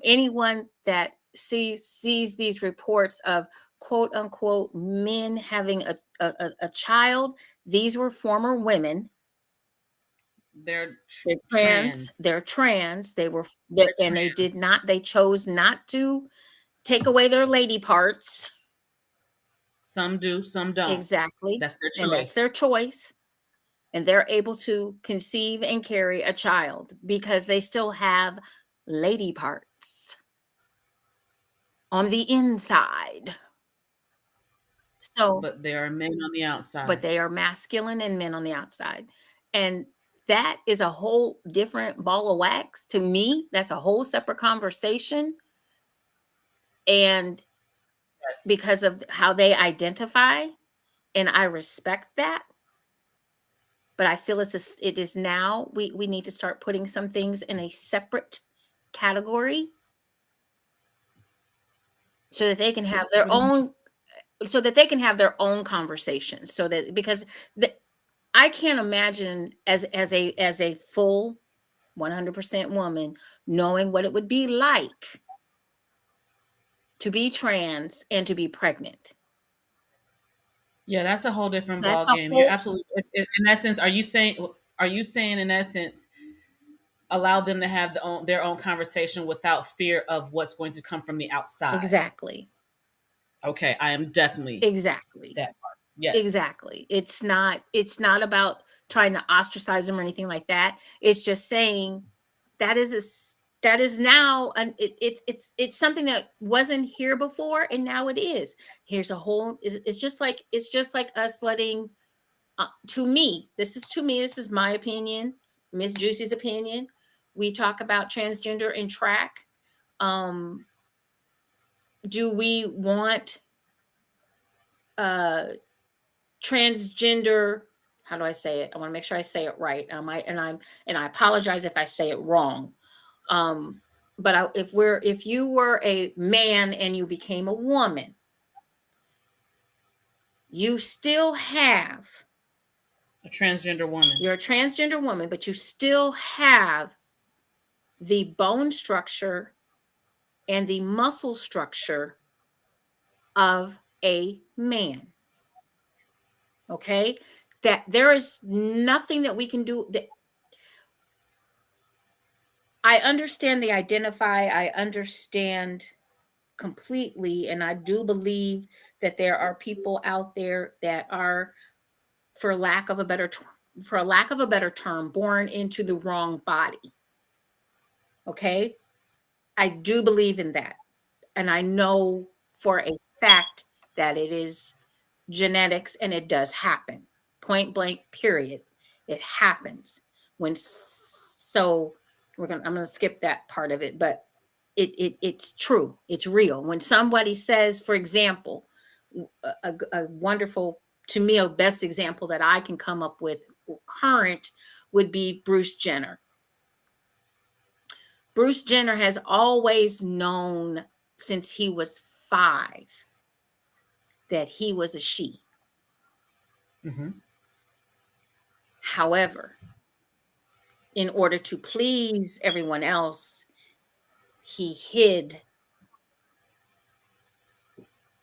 Anyone that sees these reports of quote unquote men having a child, these were former women.
They're
They're trans. They're trans. They were, and they did
trans.
not. They chose not to take away their lady parts.
Some do, some don't.
Exactly.
That's their choice.
And that's their choice. And they're able to conceive and carry a child because they still have lady parts on the inside. So,
But there are men on the outside.
but they are masculine and men on the outside. And that is a whole different ball of wax. To me, that's a whole separate conversation. And
Yes.
because of how they identify, and I respect that. But I feel it is now we need to start putting some things in a separate category so that they can have their own conversations, so that because I can't imagine as a full 100% woman knowing what it would be like to be trans and to be pregnant.
Yeah, that's a whole different
That's
ball
a
game.
whole-
You're absolutely. In essence, are you saying in essence, allow them to have their own conversation without fear of what's going to come from the outside?
Exactly.
Okay, I am definitely
Exactly.
that part. Yes.
Exactly. It's not about trying to ostracize them or anything like that. It's just saying that is now it's something that wasn't here before, and now it is. Here's a whole it's just like us letting to me, this is my opinion, Miss JewCee's opinion. We talk about transgender in track. Do we want transgender, how do I say it? I want to make sure I say it right. And I apologize if I say it wrong. But if you were a man and you became a woman, you still have
A transgender woman.
You're a transgender woman, but you still have the bone structure and the muscle structure of a man. Okay? That there is nothing that we can do. I understand the identify. I understand completely. And I do believe that there are people out there that are, for lack of a better term, born into the wrong body. Okay? I do believe in that. And I know for a fact that it is genetics and it does happen. point blank, period. It happens when, so I'm gonna skip that part of it, but it's true. It's real. When somebody says, for example, a wonderful, to me, a best example that I can come up with current would be Bruce Jenner. Bruce Jenner has always known since he was 5 that he was a she.
Mm-hmm.
However, in order to please everyone else, he hid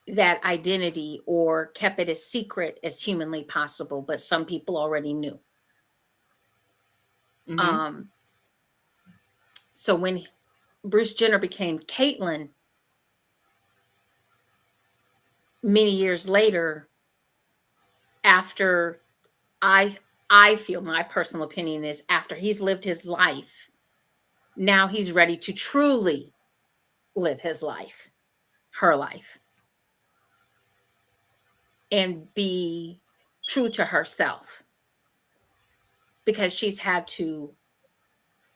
that identity or kept it as secret as humanly possible, but some people already knew.
Mm-hmm.
So when Bruce Jenner became Caitlyn, many years later, after I feel, my personal opinion is, after he's lived his life, now he's ready to truly live his life, her life, and be true to herself, because she's had to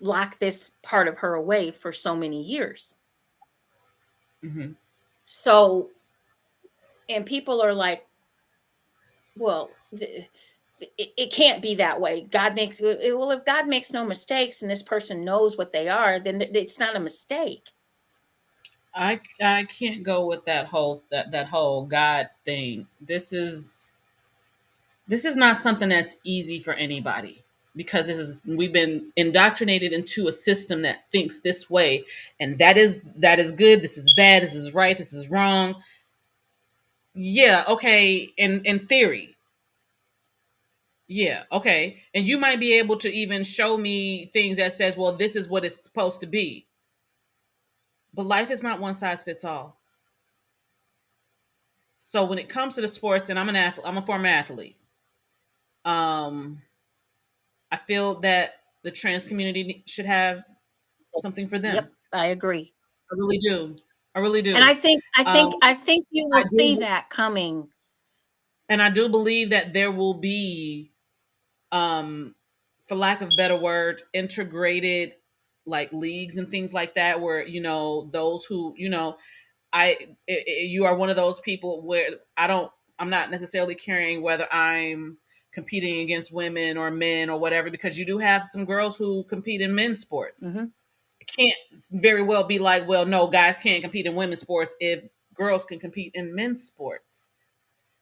lock this part of her away for so many years.
Mm-hmm.
So, and people are like, well, it can't be that way. God makes, well, if God makes no mistakes and this person knows what they are, then it's not a mistake.
I can't go with that whole God thing. This is not something that's easy for anybody, because we've been indoctrinated into a system that thinks this way, and that is good, this is bad, this is right, this is wrong. Yeah, okay, in theory. Yeah, okay. And you might be able to even show me things that says, well, this is what it's supposed to be. But life is not one size fits all. So when it comes to the sports, and I'm an athlete, I'm a former athlete. Um, I feel that the trans community should have something for them.
Yep, I agree.
I really do. I really
And
do.
I think you will
I
see
do,
that coming.
and I do believe that there will be, um, for lack of a better word, integrated like leagues and things like that, where those who you are one of those people where I'm not necessarily caring whether I'm competing against women or men or whatever, because you do have some girls who compete in men's sports.
Hmm.
It can't very well be like, well, no, guys can't compete in women's sports if girls can compete in men's sports.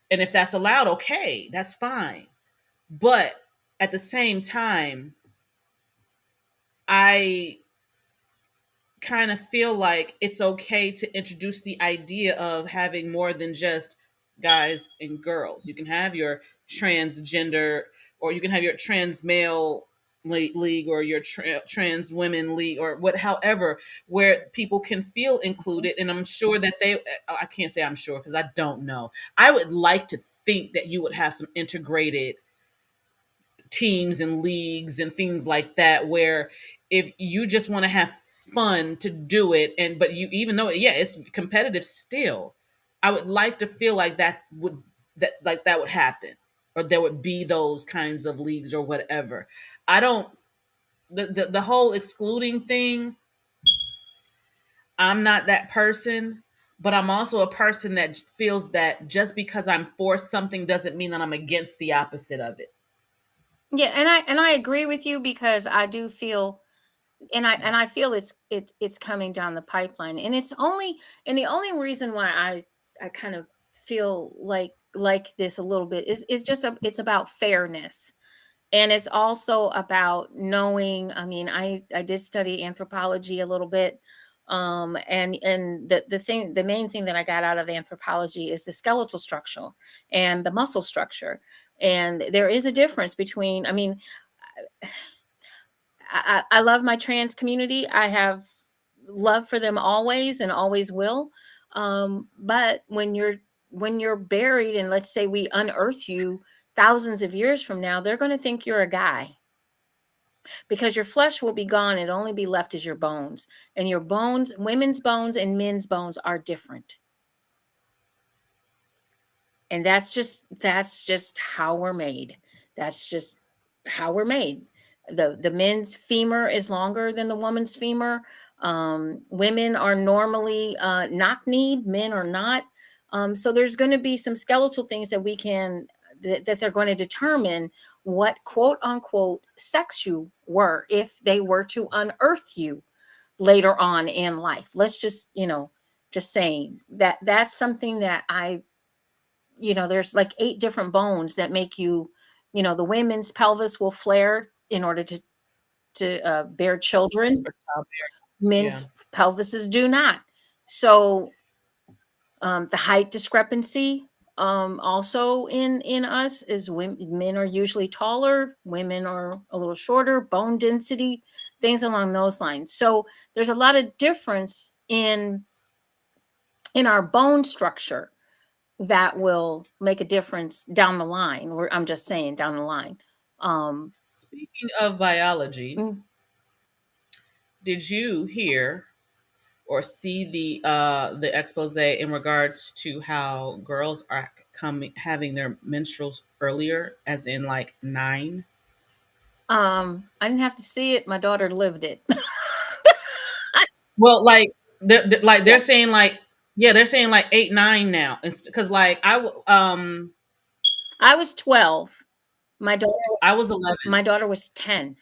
And if that's allowed, okay, that's fine. But at the same time, I kind of feel like it's okay to introduce the idea of having more than just guys and girls. You can have your transgender, or you can have your trans male league, or your trans women league, or what, however, where people can feel included. And I'm sure that I can't say I'm sure because I don't know. I would like to think that you would have some integrated teams and leagues and things like that, where if you just want to have fun to do it, and but you, even though, yeah, it's competitive still, I would like to feel like that would happen, or there would be those kinds of leagues or whatever. I don't the whole excluding thing, I'm not that person. But I'm also a person that feels that just because I'm for something doesn't mean that I'm against the opposite of it.
Yeah, and I agree with you, because I do feel, and I feel it's coming down the pipeline, and it's only, and the only reason why I kind of feel like this a little bit is just it's about fairness. And it's also about knowing, I mean, I did study anthropology a little bit. And the main thing that I got out of anthropology is the skeletal structure and the muscle structure. And there is a difference between, I mean, I love my trans community. I have love for them always and always will. But when you're buried, and let's say we unearth you thousands of years from now, they're going to think you're a guy, because your flesh will be gone. It'll only be left as your bones. And your bones, women's bones and men's bones, are different. And that's just how we're made. That's just how we're made. The men's femur is longer than the woman's femur. Women are normally knock-kneed, men are not. So there's going to be some skeletal things that we can that they're going to determine what quote unquote sex you were if they were to unearth you later on in life. Let's just, just saying that that's something that there's like 8 different bones that make you, the women's pelvis will flare in order to bear children.
For childbearing. Yeah.
Men's pelvises do not. So the height discrepancy also in us is men are usually taller, women are a little shorter, bone density, things along those lines. So there's a lot of difference in our bone structure that will make a difference down the line. Or I'm just saying down the line.
Speaking of biology,
mm,
did you hear or see the expose in regards to how girls are coming having their menstruals earlier, as in like 9?
I didn't have to see it. My daughter lived it.
Well, like they're
Yeah,
saying like, yeah, they're saying like 8, 9 now, because like
I was 12. My daughter,
I was 11.
my daughter was 10.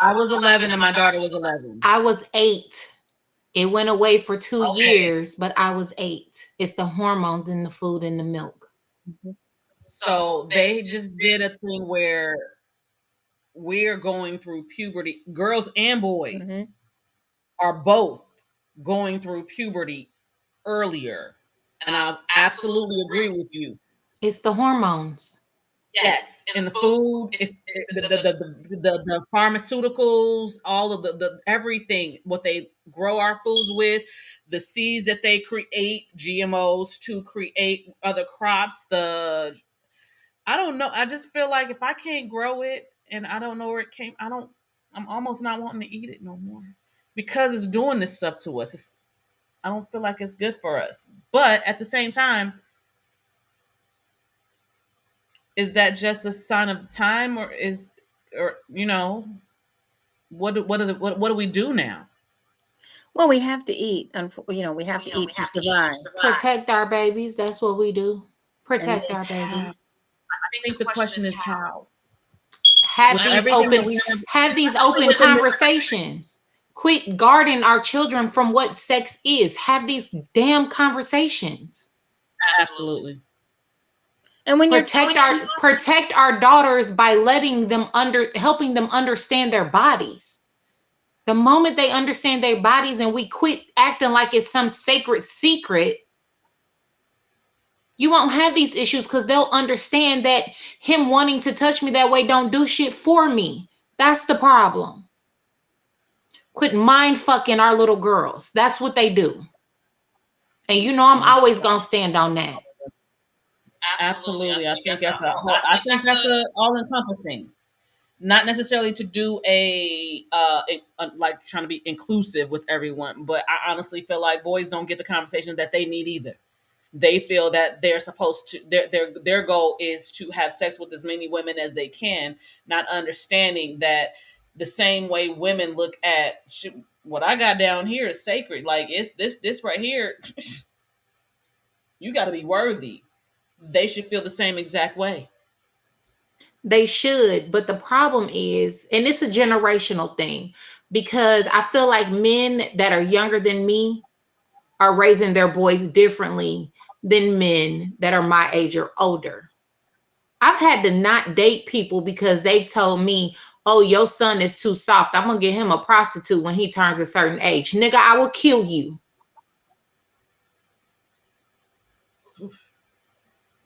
I was 11 and my daughter was 11.
I was 8. It went away for 2
Okay.
years, but I was 8. It's the hormones in the food and the milk.
Mhm.
So they just did a thing where we're going through puberty. Girls and boys
Mhm.
are both going through puberty earlier. And I absolutely agree with you.
It's the hormones.
Yes, in the food, it's the pharmaceuticals, all of the everything, what they grow our foods with, the seeds that they create, GMOs to create other crops. I don't know. I just feel like if I can't grow it and I don't know where it came, I'm almost not wanting to eat it no more because it's doing this stuff to us. I don't feel like it's good for us. But at the same time, is that just a sign of time, or what do we do now?
Well, we have to eat. We have to eat to survive.
Protect our babies. That's what we do.
And
Protect our
How?
babies.
I think the question is how.
Have
With
these
everything that
open
we have,
have these
especially
open
within this,
conversations. Quit guarding our children from what sex is. Have these damn conversations.
absolutely.
when you're
Protect our daughters by helping them understand their bodies. The moment they understand their bodies and we quit acting like it's some sacred secret, you won't have these issues because they'll understand that him wanting to touch me that way don't do shit for me. That's the problem. Quit mind fucking our little girls. That's what they do. And I'm
That's
always gonna stand on that.
absolutely. I think that's a whole. I think that's a all encompassing. Not necessarily to do like trying to be inclusive with everyone, but I honestly feel like boys don't get the conversation that they need either. They feel that they're supposed to their goal is to have sex with as many women as they can, not understanding that the same way women look at what I got down here is sacred. Like it's this right here, you got to be worthy. They should feel the same exact way.
They should, but the problem is, and it's a generational thing, because I feel like men that are younger than me are raising their boys differently than men that are my age or older. I've had to not date people because they've told me, oh, your son is too soft. I'm going to get him a prostitute when he turns a certain age. Nigga, I will kill you.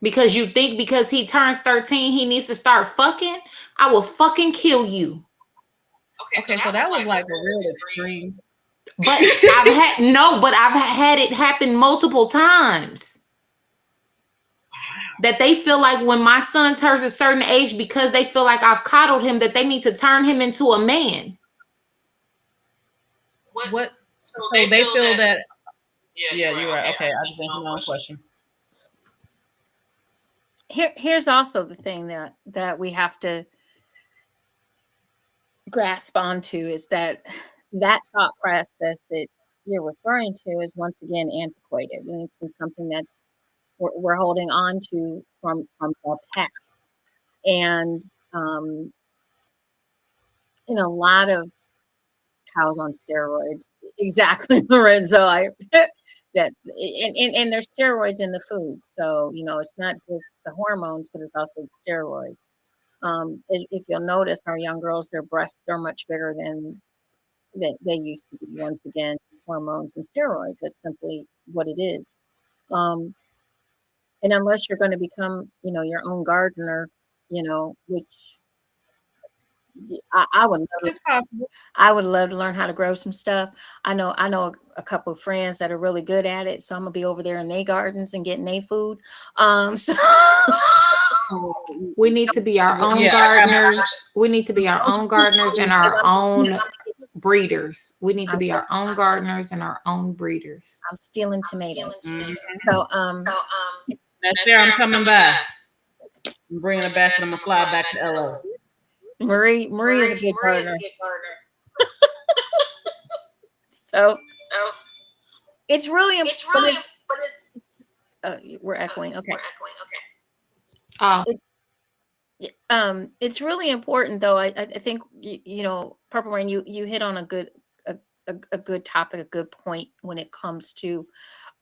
Because you think because he turns 13, he needs to start fucking? I will fucking kill you.
Okay, so that was like a real extreme.
But I've had it happen multiple times. That they feel like when my son turns a certain age, because they feel like I've coddled him, that they need to turn him into a man.
What? So they feel that. Yeah, you're right. Okay, I just answered my own question.
here's also the thing that we have to grasp onto is that that thought process that you're referring to is once again antiquated, and it's been something that's we're holding on to from the past. And um, in a lot of cows on steroids, exactly, Lorenzo. I that and there's steroids in the food, so it's not just the hormones, but it's also the steroids. If you'll notice, our young girls, their breasts are much bigger than they used to be. Once again, hormones and steroids. That's simply what it is. Um, and unless you're going to become, your own gardener, which I would love,
It's possible.
I would love to learn how to grow some stuff. I know a couple of friends that are really good at it, so I'm gonna be over there in their gardens and getting their food. So
We need to be our own
Yeah,
gardeners. We need to be our own gardeners and our own breeders. We need to be our own gardeners and our own breeders.
I'm stealing tomatoes.
Mhm.
So
That's Sarah. I'm coming by. I'm bringing a basket. I'm gonna fly back to LA.
Marie is a good gardener. So it's really important. We're echoing. Okay.
Oh,
It's really important though. I think Purple Rain, you hit on a good topic, a good point when it comes to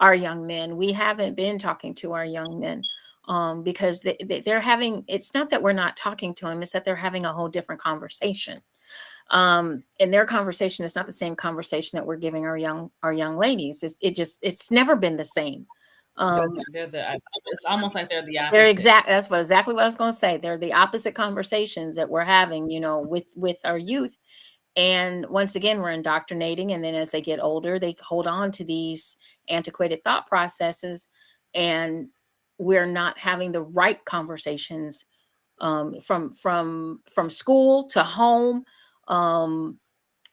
our young men. We haven't been talking to our young men because they're having. It's not that we're not talking to them; it's that they're having a whole different conversation. And their conversation is not the same conversation that we're giving our young ladies. It's never been the same.
It's almost like they're the
They're
opposite.
exactly what I was going to say. They're the opposite conversations that we're having, with our youth. And once again, we're indoctrinating. And then as they get older, they hold on to these antiquated thought processes, and we're not having the right conversations from school to home,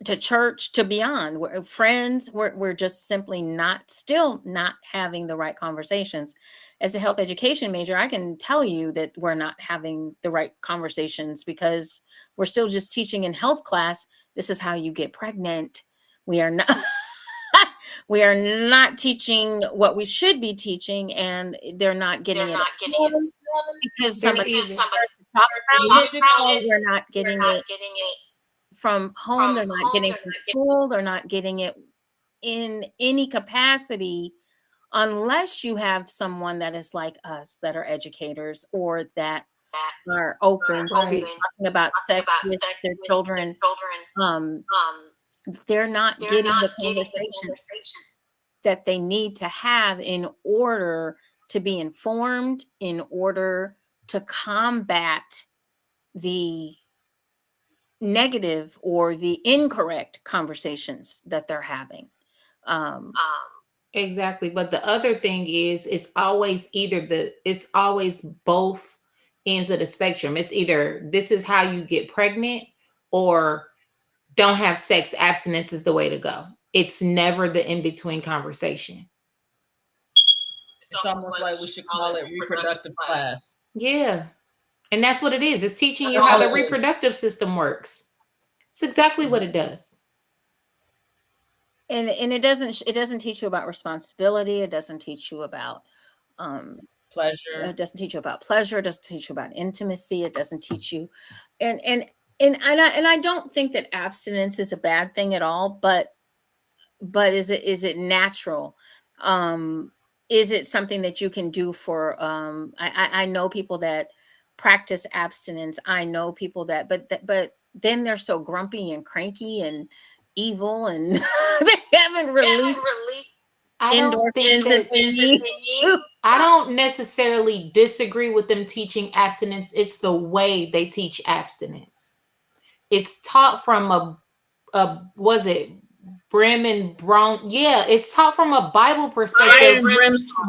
to church, to beyond. We're friends. We're just simply still not having the right conversations. As a health education major, I can tell you that we're not having the right conversations because we're still just teaching in health class. This is how you get pregnant. We are not. We are not teaching what we should be teaching, and they're not getting it because somebody talk about it. We're not getting it from home. They're not getting it from school. They're not getting it in any capacity unless you have someone that is like us, that are educators or that are open to
Right.
talking about sex with their children. Um, they're not getting the conversations that they need to have in order to be informed, in order to combat the negative or the incorrect conversations that they're having. Um,
exactly. But the other thing is, it's always both ends of the spectrum. It's either this is how you get pregnant, or don't have sex, abstinence is the way to go. It's never the in between conversation.
It's almost like we should call it reproductive class.
Yeah. And that's what it is. It's teaching you
That's
how
all
the
it is.
reproductive system works. It's exactly what it does.
and it doesn't teach you about responsibility. It doesn't teach you about
Pleasure.
it doesn't teach you about pleasure. It doesn't teach you about intimacy. It doesn't teach you, and I don't think that abstinence is a bad thing at all. But is it natural? Is it something that you can do for? I know people that practice abstinence. I know people but then they're so grumpy and cranky and evil, and they haven't released
I don't think
endorphins and
that
things.
I don't necessarily disagree with them teaching abstinence. It's the way they teach abstinence. It's taught from a was it Brim and Brown? Yeah, it's taught from a Bible perspective.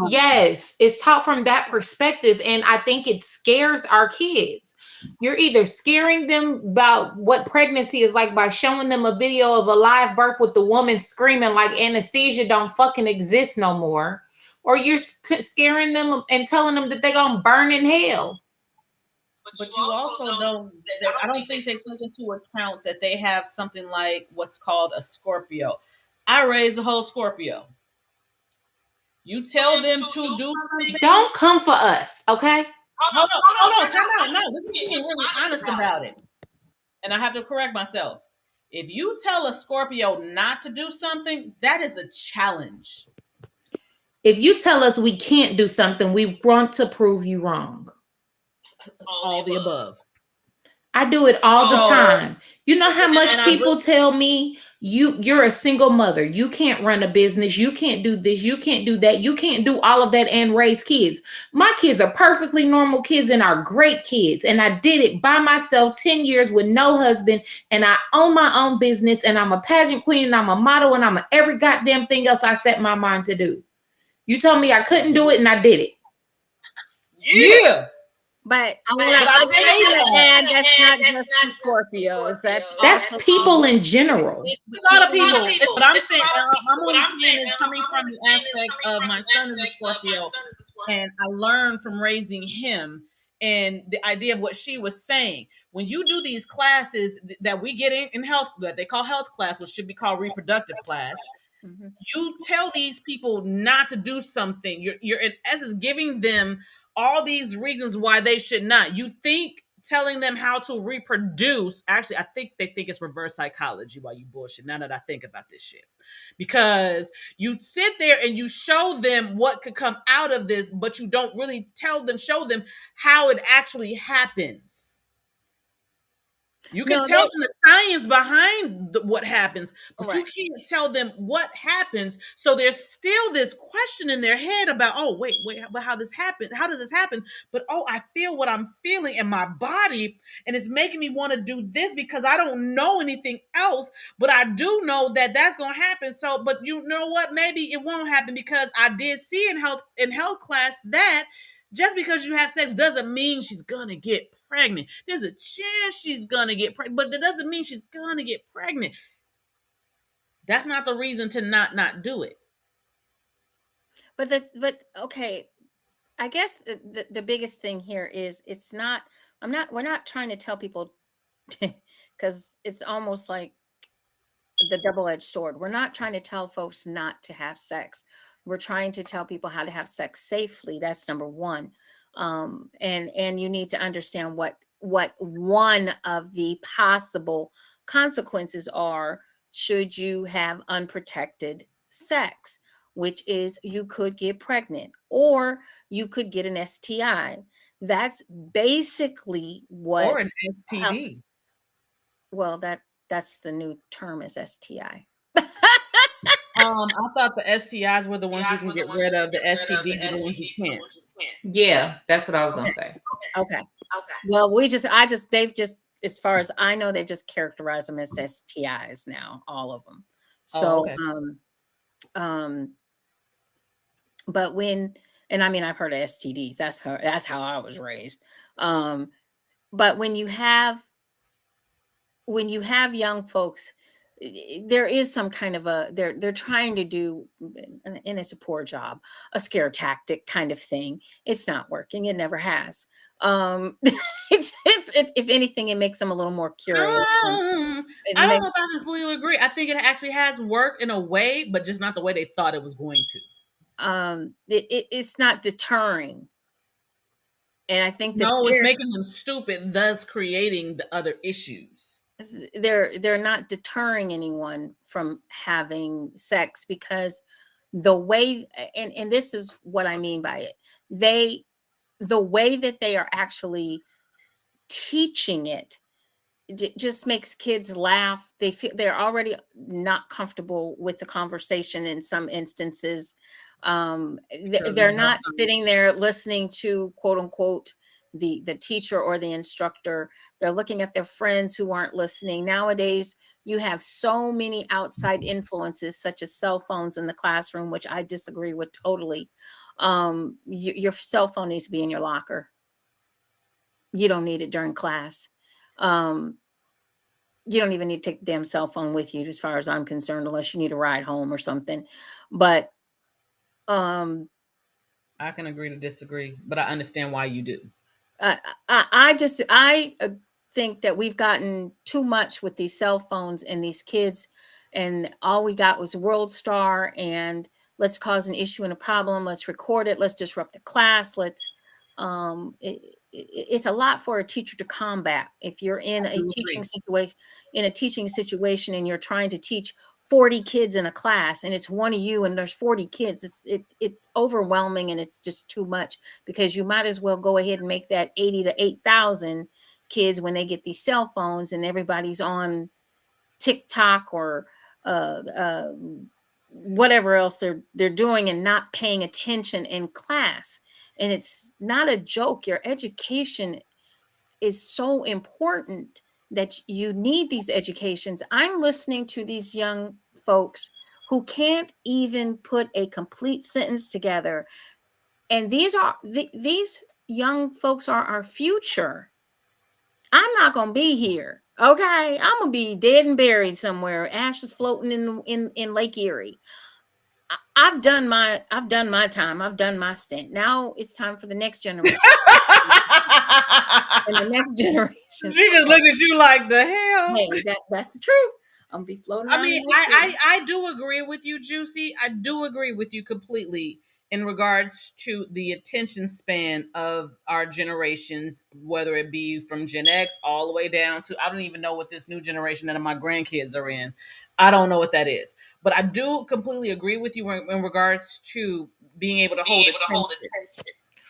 Yes, it's taught from that perspective, and I think it scares our kids. You're either scaring them about what pregnancy is like by showing them a video of a live birth with the woman screaming like anesthesia don't fucking exist no more, or you're scaring them and telling them that they're gonna burn in hell.
But you also know that I don't think they took into account that they have something like what's called a Scorpio. I raised a whole Scorpio. You tell them to do something.
Don't come for us, okay?
Hold on, time out. No, this is being really honest about it. And I have to correct myself. If you tell a Scorpio not to do something, that is a challenge.
If you tell us we can't do something, we want to prove you wrong.
All the above.
I do it all the time. You know how much people tell me you're a single mother. You can't run a business. You can't do this. You can't do that. You can't do all of that and raise kids. My kids are perfectly normal kids and are great kids. And I did it by myself 10 years with no husband. And I own my own business. And I'm a pageant queen and I'm a model and I'm every goddamn thing else I set my mind to do. You told me I couldn't do it and I did it.
Yeah.
But I want to add that's not just Scorpios.
That's people in general.
A lot of people. But I'm saying, I'm only saying is coming from the aspect of my son is a Scorpio, and I learned from raising him. And the idea of what she was saying, when you do these classes that we get in health, that they call health class, which should be called reproductive class, you tell these people not to do something. You're in essence giving them all these reasons why they should not. You think telling them how to reproduce, actually, I think they think it's reverse psychology while you bullshit. Now that I think about this shit, because you sit there and you show them what could come out of this, but you don't really show them how it actually happens. You can tell them the science behind what happens, but you can't tell them what happens. So there's still this question in their head about, oh, wait, but how this happened? How does this happen? But, oh, I feel what I'm feeling in my body, and it's making me want to do this because I don't know anything else, but I do know that that's going to happen. So, but you know what? Maybe it won't happen because I did see in health class that just because you have sex doesn't mean she's going to get pregnant. There's a chance she's going to get pregnant, but that doesn't mean she's going to get pregnant. That's not the reason to not do it.
But okay, I guess the biggest thing here is we're not trying to tell people because it's almost like the double-edged sword. We're not trying to tell folks not to have sex. We're trying to tell people how to have sex safely. That's number one. And you need to understand what one of the possible consequences are should you have unprotected sex, which is you could get pregnant or you could get an STI. That's basically what,
or an STD.
Well, that's the new term is STI.
I thought the STIs were the ones you can get rid of. The STDs are the ones you can't.
Yeah, that's what I was gonna say.
Okay. Well, they've just, as far as I know, they've just characterized them as STIs now, all of them. So, but and I mean, I've heard of STDs. That's how I was raised. But when you have young folks, there is some kind of they're trying to do, and it's a poor job, a scare tactic kind of thing. It's not working. It never has. If anything, it makes them a little more curious.
I don't know if I completely agree. I think it actually has worked in a way, but just not the way they thought it was going to.
It's not deterring. And I think
it's making them stupid, thus creating the other issues.
They're not deterring anyone from having sex because the way, and this is what I mean by it, the way that they are actually teaching it just makes kids laugh. They feel they're already not comfortable with the conversation in some instances. They're not sitting there listening to, quote unquote, the teacher or the instructor. They're looking at their friends who aren't listening. Nowadays, you have so many outside influences, such as cell phones in the classroom, which I disagree with totally. Your cell phone needs to be in your locker. You don't need it during class. You don't even need to take the damn cell phone with you, as far as I'm concerned, unless you need a ride home or something. But
I can agree to disagree, but I understand why you do.
I think that we've gotten too much with these cell phones and these kids, and all we got was World Star and let's cause an issue and a problem. Let's record it. Let's disrupt the class. Let's. It's a lot for a teacher to combat if you're
I
in a
do
teaching
agree.
situation, and you're trying to teach 40 kids in a class and it's one of you and there's 40 kids. It's overwhelming and it's just too much, because you might as well go ahead and make that 80 to 8,000 kids when they get these cell phones and everybody's on TikTok or uh, uh, whatever else they're doing and not paying attention in class. And it's not a joke. Your education is so important that you need these educations. I'm listening to these young folks who can't even put a complete sentence together, and these young folks are our future. I'm not gonna be here. Okay, I'm gonna be dead and buried somewhere, ashes floating in Lake Erie. I've done my time. I've done my stint. Now it's time for the next generation, and the next generation.
She just looked at you like the hell.
Hey, that's the truth. I'm gonna be floating
I
around
mean,
in Lake Erie.
I do agree with you, JewCee. I do agree with you completely in regards to the attention span of our generations, whether it be from Gen X all the way down to, I don't even know what this new generation that my grandkids are in. I don't know what that is. But I do completely agree with you in regards to being able to hold attention.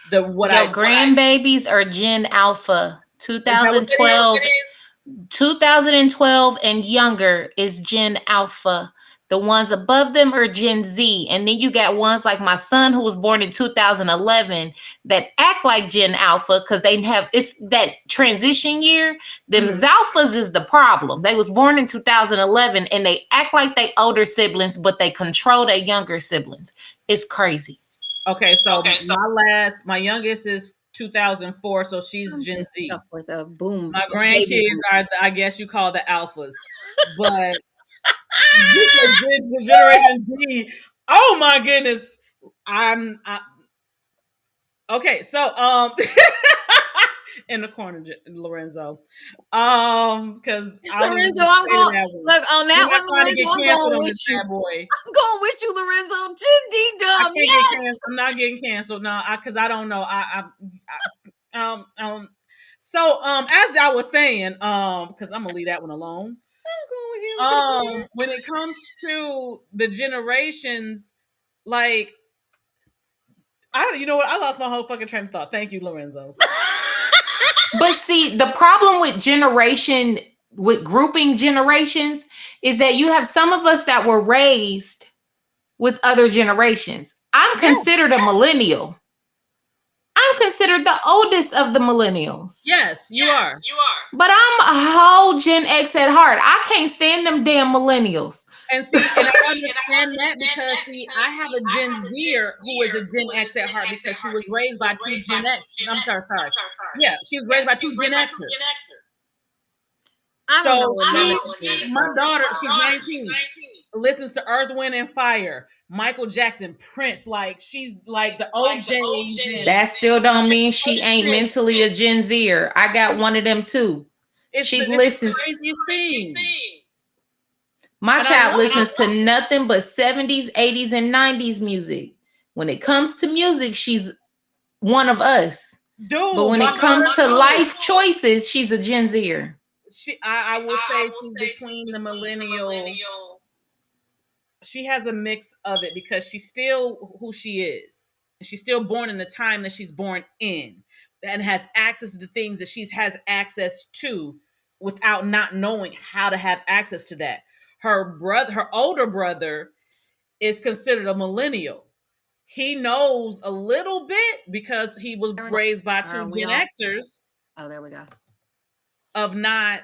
The what
Your
I
grandbabies are Gen Alpha.
is that what it is?
2012 and younger is Gen Alpha. The ones above them are Gen Z. And then you got ones like my son who was born in 2011 that act like Gen Alpha because they have, it's that transition year. Them
Mhm.
Zalphas is the problem. They was born in 2011 and they act like they older siblings, but they control their younger siblings. It's crazy.
Okay, so my youngest is 2004, so she's
I'm
Gen
just
Z.
stuck with a boom,
My
a baby
grandkids
boom.
are, I guess you call the alphas, but you said Generation D. Oh my goodness, okay. So in the corner, Lorenzo, because I was
Lorenzo,
gonna
I'm
say
going
that one.
look on
We're
that
not
one,
trying to
Lorenzo.
get
I'm
canceled
going
on
with
this
you.
bad boy.
I'm going with you, Lorenzo. D
I
Dub.
can't get
Yes.
canceled. I'm not getting canceled. No, because I don't know. I So as I was saying, because I'm gonna leave that one alone.
I'm going with him to the
When it comes to the generations, like I don't, you know what? I lost my whole fucking train of thought. Thank you, Lorenzo.
But see, the problem with generation, with grouping generations, is that you have some of us that were raised with other generations. I'm
Yeah.
considered a millennial. I'm considered the oldest of the millennials.
Yes, you are.
But I'm a whole Gen X at heart. I can't stand them damn millennials.
And see, and I understand that because see, I have a Gen Zer who is a Gen X at heart because she was raised by two Gen X. I'm sorry. Yeah, she was raised by two Gen Xers.
I don't know
So
what none of
she,
this is,
my
though.
daughter, she's 19, listens to Earth, Wind, and Fire, Michael Jackson, Prince. Like she's like the OJs and
That still don't mean she ain't mentally a Gen Zer. I got one of them too. She
it's the
listens.
craziest thing.
My
And I
child
love
listens
it.
to nothing but 70s, 80s, and 90s music. When it comes to music, she's one of us. But
Dude,
when
my
it comes
daughter
to
too.
life choices, she's a Gen Zer.
I will say she's between the millennial. She has a mix of it because she's still who she is. She's still born in the time that she's born in and has access to the things that she has access to without not knowing how to have access to that. Her older brother is considered a millennial. He knows a little bit because he was raised by two
Are we
Gen
on?
Xers
Oh, there we go.
of not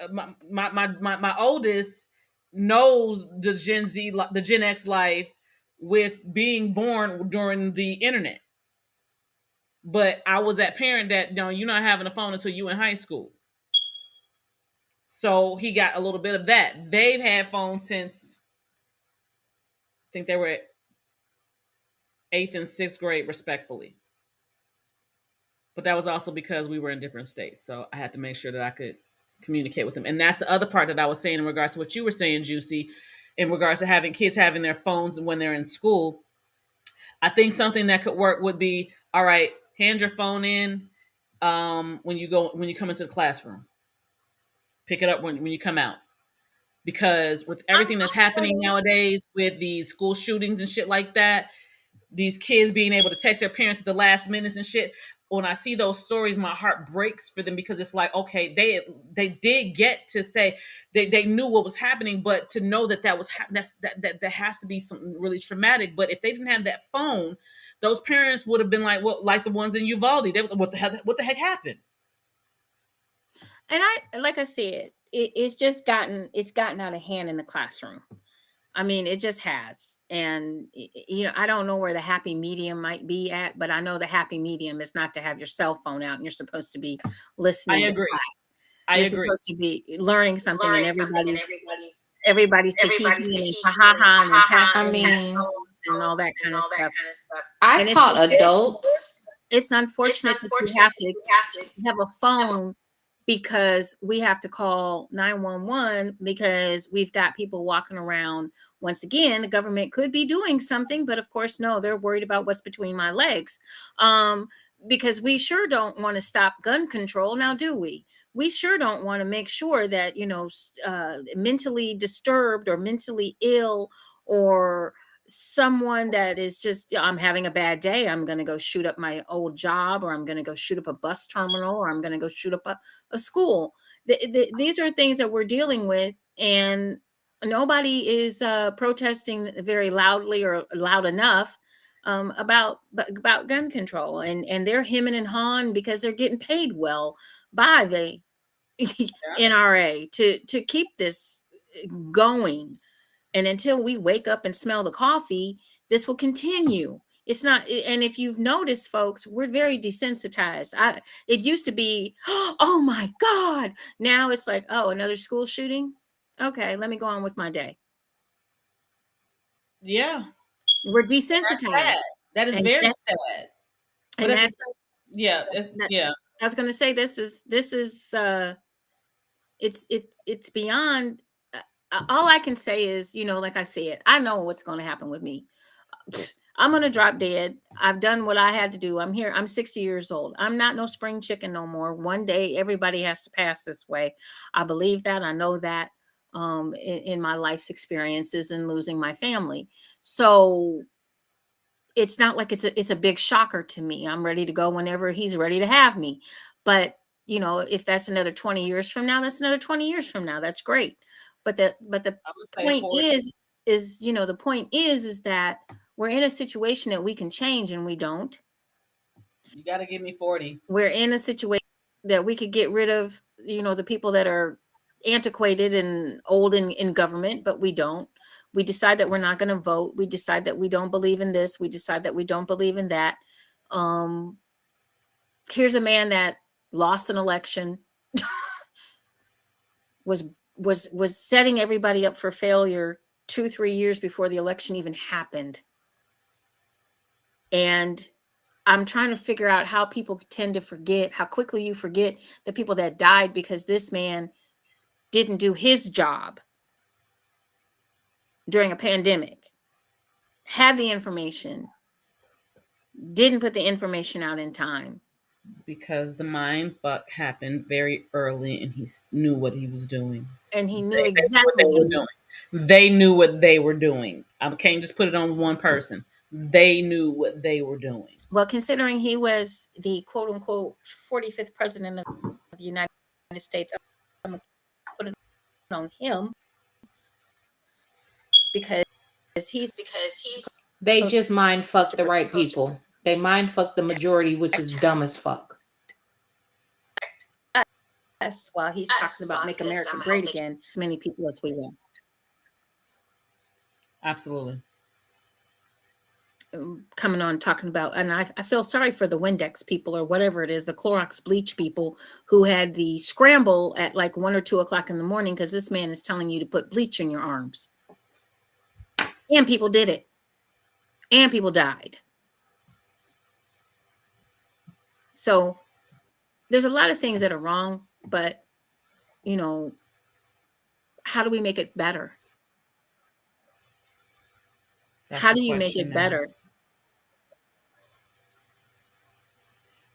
my oldest knows the the Gen X life with being born during the internet. But I was that parent that you're not having a phone until you in high school. So he got a little bit of that. They've had phones since I think they were 8th and 6th grade respectfully. But that was also because we were in different states. So I had to make sure that I could communicate with them. And that's the other part that I was saying in regards to what you were saying, JewCee, in regards to having kids having their phones when they're in school. I think something that could work would be, all right, hand your phone in when you come into the classroom. Pick it up when you come out. Because with everything that's happening nowadays with these school shootings and shit like that, these kids being able to text their parents at the last minutes and shit. When I see those stories, my heart breaks for them because it's like, okay, they did get to say they knew what was happening, but to know that was that has to be something really traumatic. But if they didn't have that phone, those parents would have been like, well, like the ones in Uvalde, what the heck happened?
And like I said, it's gotten out of hand in the classroom. I mean, it just has. And, I don't know where the happy medium might be at, but I know the happy medium is not to have your cell phone out and you're supposed to be listening
I
to
agree.
class.
I
You're
agree.
supposed to be learning something, and everybody's to hee and ha ha ha and passing and all that kind of stuff.
I
And
taught adults.
it's unfortunate that you have to have a phone because we have to call 911 because we've got people walking around. Once again, the government could be doing something, but of course, no, they're worried about what's between my legs. Because we sure don't want to stop gun control. Now, do we? We sure don't want to make sure that, mentally disturbed or mentally ill or someone that is just, I'm having a bad day, I'm going to go shoot up my old job, or I'm going to go shoot up a bus terminal, or I'm going to go shoot up a school. These are things that we're dealing with, and nobody is protesting very loudly or loud enough about gun control, and they're hemming and hawing because they're getting paid well by the NRA to keep this going. And until we wake up and smell the coffee, this will continue. It's not, and if you've noticed, folks, we're very desensitized. It used to be, oh my God. Now it's like, oh, another school shooting. Okay, let me go on with my day.
Yeah.
We're desensitized.
That is very sad.
And that's,
yeah.
I was going to say, this is it's beyond. All I can say is, like I said, I know what's going to happen with me. I'm going to drop dead. I've done what I had to do. I'm here. I'm 60 years old. I'm not no spring chicken no more. One day, everybody has to pass this way. I believe that. I know that in my life's experiences and losing my family. So it's not like it's a big shocker to me. I'm ready to go whenever he's ready to have me. But, if that's another 20 years from now, that's another 20 years from now. That's great. But the point is the point is that we're in a situation that we can change, and we don't.
You got to give me 40.
We're in a situation that we could get rid of, the people that are antiquated and old in government, but we don't. We decide that we're not going to vote. We decide that we don't believe in this. We decide that we don't believe in that. Here's a man that lost an election, was setting everybody up for failure 2-3 years before the election even happened. And I'm trying to figure out how people tend to forget, how quickly you forget the people that died because this man didn't do his job during a pandemic, had the information, didn't put the information out in time.
Because the mind fuck happened very early, and he knew what he was doing.
And he knew exactly what he was
doing. They knew what they were doing. I can't just put it on one person. They knew what they were doing.
Well, considering he was the quote unquote 45th president of the United States, I'm going to put it on him because
they just mind fuck the right people. They mind fuck the majority, which is dumb as fuck.
Us while he's talking about make America great again, many people as we lost.
Absolutely.
Coming on talking about, and I feel sorry for the Windex people or whatever it is, the Clorox bleach people who had the scramble at like 1 or 2 o'clock in the morning because this man is telling you to put bleach in your arms. And people did it. And people died. So there's a lot of things that are wrong, but you know, how do we make it better?
That's
How
the
do you make
question
it
now.
better?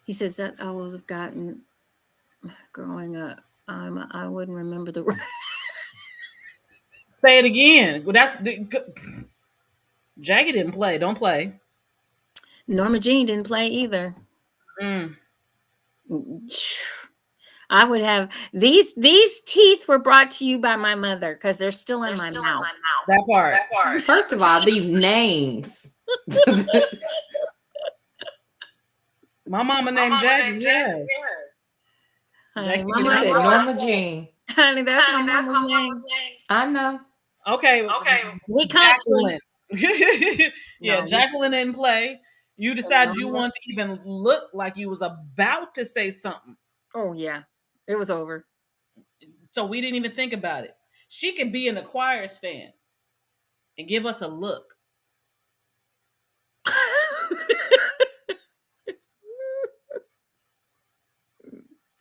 He says that I would have gotten growing up. I wouldn't remember the.
Say it again. Well, that's the, Jackie didn't play. Don't play.
Norma Jean didn't play either.
Mm.
I would have these teeth were brought to you by my mother because they're still in my mouth.
That part.
First of all, these names.
My mama named Jackie. Yeah.
Honey,
Jackie
my
did
You
not
said
mama,
play.
Norma Jean.
honey, that's my mama's name.
I know.
Okay.
We country.
Jacqueline. Yeah,
No,
Jacqueline didn't play. You
and
decided you
Norma.
wanted to even look like you was about to say something.
Oh yeah, it was over.
So we didn't even think about it. She can be in the choir stand and give us a look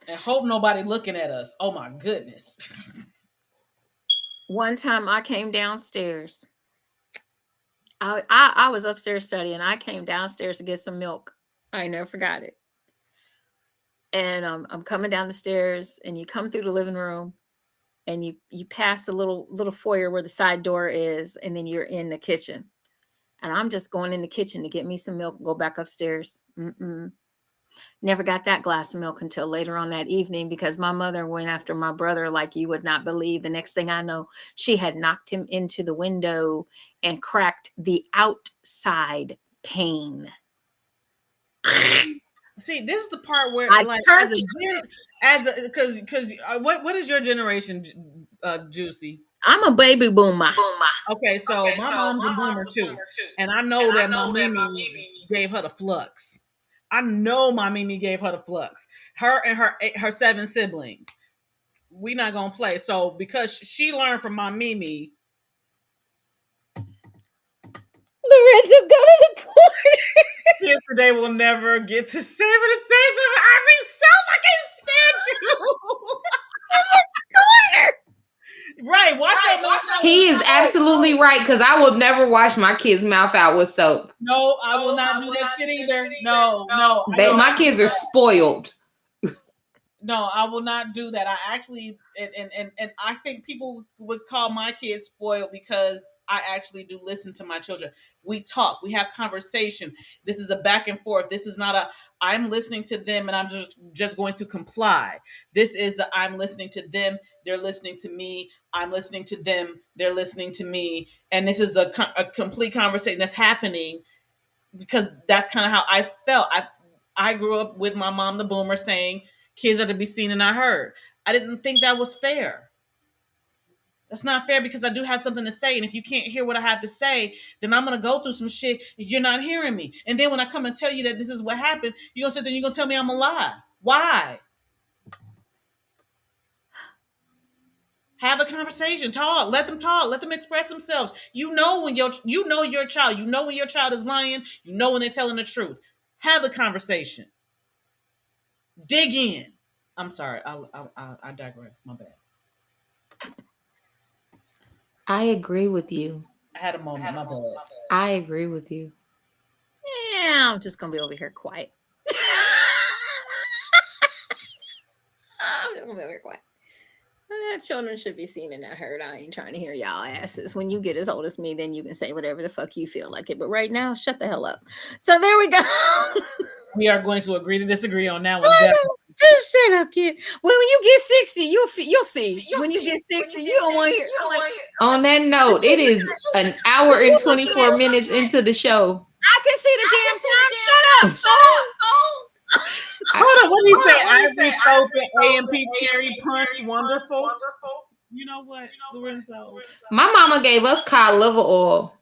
and hope nobody looking at us. Oh my goodness.
One time I came downstairs. I was upstairs studying. I came downstairs to get some milk. I never forgot it. And I'm coming down the stairs, and you come through the living room, and you pass the little foyer where the side door is, and then you're in the kitchen. And I'm just going in the kitchen to get me some milk and go back upstairs. Never got that glass of milk until later on that evening because my mother went after my brother like you would not believe. The next thing I know, she had knocked him into the window and cracked the outside pane.
See, this is the part where,
I
like,
turned.
because what is your generation, Juicy?
I'm a baby boomer.
Okay, so my mom's a boomer too, and I know that my Mimi gave her the flux. I know my Mimi gave her the flux. Her and her 7 siblings. We not gonna play. So because she learned from my Mimi,
The reds have gone to the corner.
kids today will never get to say what it says. I be so fucking stand you. Right, watch your mouth.
He is absolutely right because I will never wash my kid's mouth out with soap.
No, I will not do that shit either. No,
My kids are spoiled.
no, I will not do that. I actually, and I think people would call my kids spoiled because I actually do listen to my children. We talk, we have conversation. This is a back and forth. This is not a I'm listening to them and I'm just going to comply. This is a, I'm listening to them, they're listening to me. I'm listening to them, they're listening to me, and this is a complete conversation that's happening because that's kind of how I felt. I grew up with my mom, the boomer, saying kids are to be seen and not heard. I didn't think that was fair. That's not fair because I do have something to say, and if you can't hear what I have to say, then I'm gonna go through some shit. You're not hearing me, and then when I come and tell you that this is what happened, you're gonna sit there and you're gonna tell me I'm a lie. Why? Have a conversation. Talk. Let them talk. Let them express themselves. You know when your child. You know when your child is lying. You know when they're telling the truth. Have a conversation. Dig in. I'm sorry. I digress. My bad.
I agree with you.
I had a moment. My bad.
I agree with you.
Yeah, I'm just gonna be over here quiet. I'm just gonna be over here quiet. Children should be seen and not heard. I ain't trying to hear y'all asses. When you get as old as me, then you can say whatever the fuck you feel like it. But right now, shut the hell up. So there we go.
We are going to agree to disagree on that one.
Oh,
Definitely.
no, just shut up, kid. Well, when you get 60, you'll see. When you get 60, you don't want to hear.
On that note, it is an hour and 24 minutes into the show.
I can see the damn time. Shut up.
Hold on. What do you say? Ivory soap and AMP cherry punch. Wonderful. You know what, Lorenzo?
My mama gave us cod liver oil.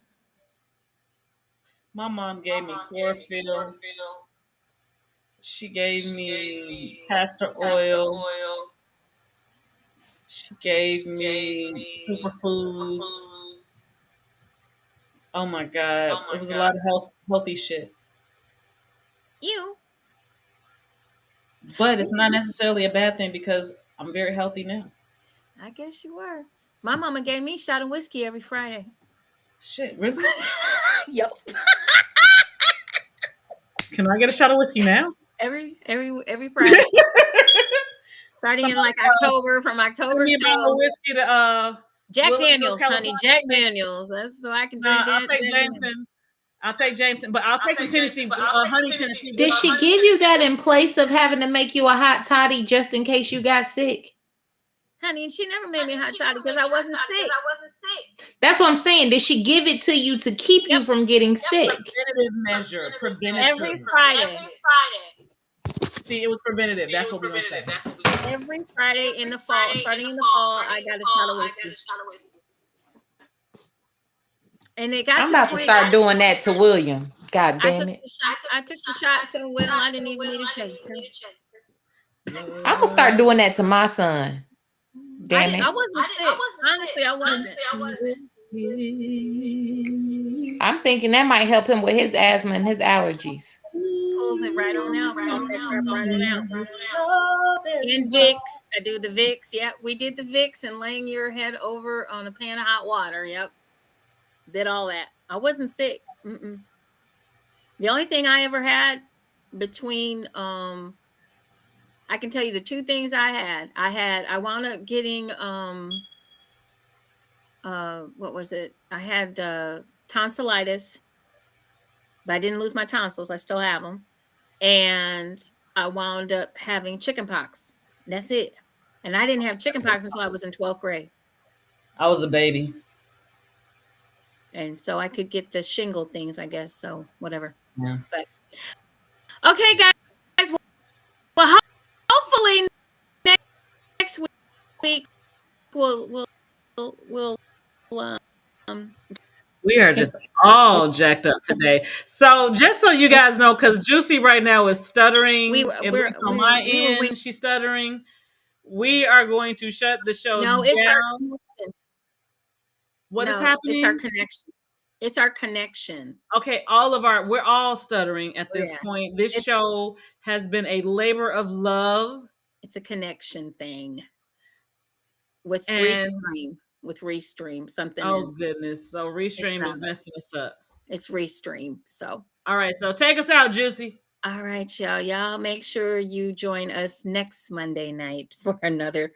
My mom gave me chlorophyll. She gave me castor oil. She gave me superfoods. Oh my god. It was a lot of healthy shit.
You.
But it's not necessarily a bad thing because I'm very healthy now.
I guess you were. My mama gave me a shot of whiskey every Friday.
Shit, really?
Yep.
Can I get a shot of whiskey now?
Every Friday. Starting in like October, from October
Give me a bottle of
till
whiskey to
Jack
Williams,
Daniels, honey.
California.
Jack Daniels. That's so I can drink
I'll
that.
take
Jack Daniels.
Jameson. I'll take Jameson, but I'll take some Tennessee, honey Tennessee.
Did she give you that in place of having to make you a hot toddy just in case you got sick?
Honey, she never made me hot toddy because I wasn't sick.
That's what I'm saying. Did she give it to you to keep you from getting sick?
Preventative measure. Preventative.
Every Friday.
See, it was preventative. That's what we're going to say.
Every Friday in the fall, starting in the fall, I got a shot of whiskey. And it got
I'm about to start doing that to William. God damn it.
I took the shot to Will. I didn't even need a chaser.
I'm going to start doing that to my son. Damn it.
I wasn't sick. Honestly, I wasn't.
I'm thinking that might help him with his asthma and his allergies.
Pulls it right on out. Right on out. And Vicks. I do the Vicks. Yep. We did the Vicks and laying your head over on a pan of hot water. Yep. Did all that. I wasn't sick. Mm-mm. The only thing I ever had between I can tell you the two things I wound up getting what was it? I had tonsillitis, but I didn't lose my tonsils. I still have them. And I wound up having chickenpox. That's it. And I didn't have chickenpox until I was in 12th grade.
I was a baby.
And so I could get the shingle things, I guess. So whatever.
Yeah.
But okay, guys. Well, hopefully next week we'll
we are just all jacked up today. So just so you guys know, because JewCee right now is stuttering. We're on my end. She's stuttering. We are going to shut the show down.
It's our
What is happening?
It's our connection. It's our connection.
Okay, we're all stuttering at this point. This show has been a labor of love.
It's a connection thing. With Restream, something
goodness. So Restream is messing us up.
It's Restream. So
all right, so take us out, JewCee.
All right, y'all. Y'all make sure you join us next Monday night for another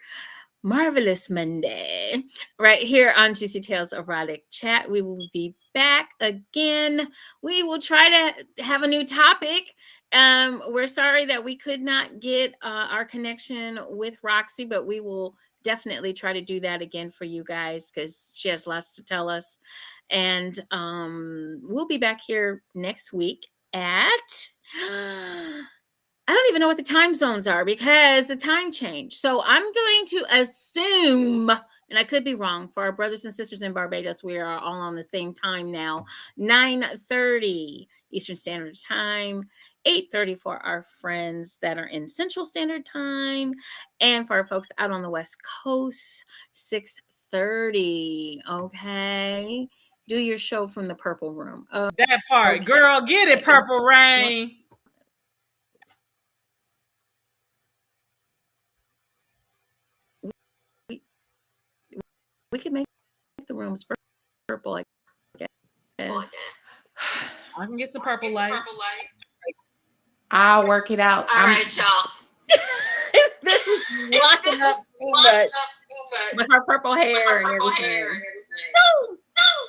marvelous Monday right here on Juicy Tales Erotic Chat. We will be back again. We will try to have a new topic. We're sorry that we could not get our connection with Roxy, but we will definitely try to do that again for you guys because she has lots to tell us. And we'll be back here next week at I don't even know what the time zones are because the time changed. So I'm going to assume, and I could be wrong, for our brothers and sisters in Barbados, we are all on the same time now, 9:30 Eastern Standard Time, 8:30 for our friends that are in Central Standard Time, and for our folks out on the West Coast, 6:30. Okay. Do your show from the Purple Room.
That part. Okay. Girl, get it, Purple Rain.
We could make the rooms purple, I guess.
I can get some purple light.
I'll work it out.
All right, y'all. This is locking up too much with her purple hair and everything. No,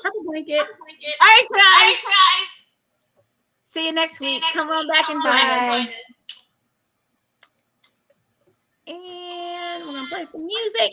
purple blanket. All right, guys. See you next week. Come on back and join us. And we're gonna play some music.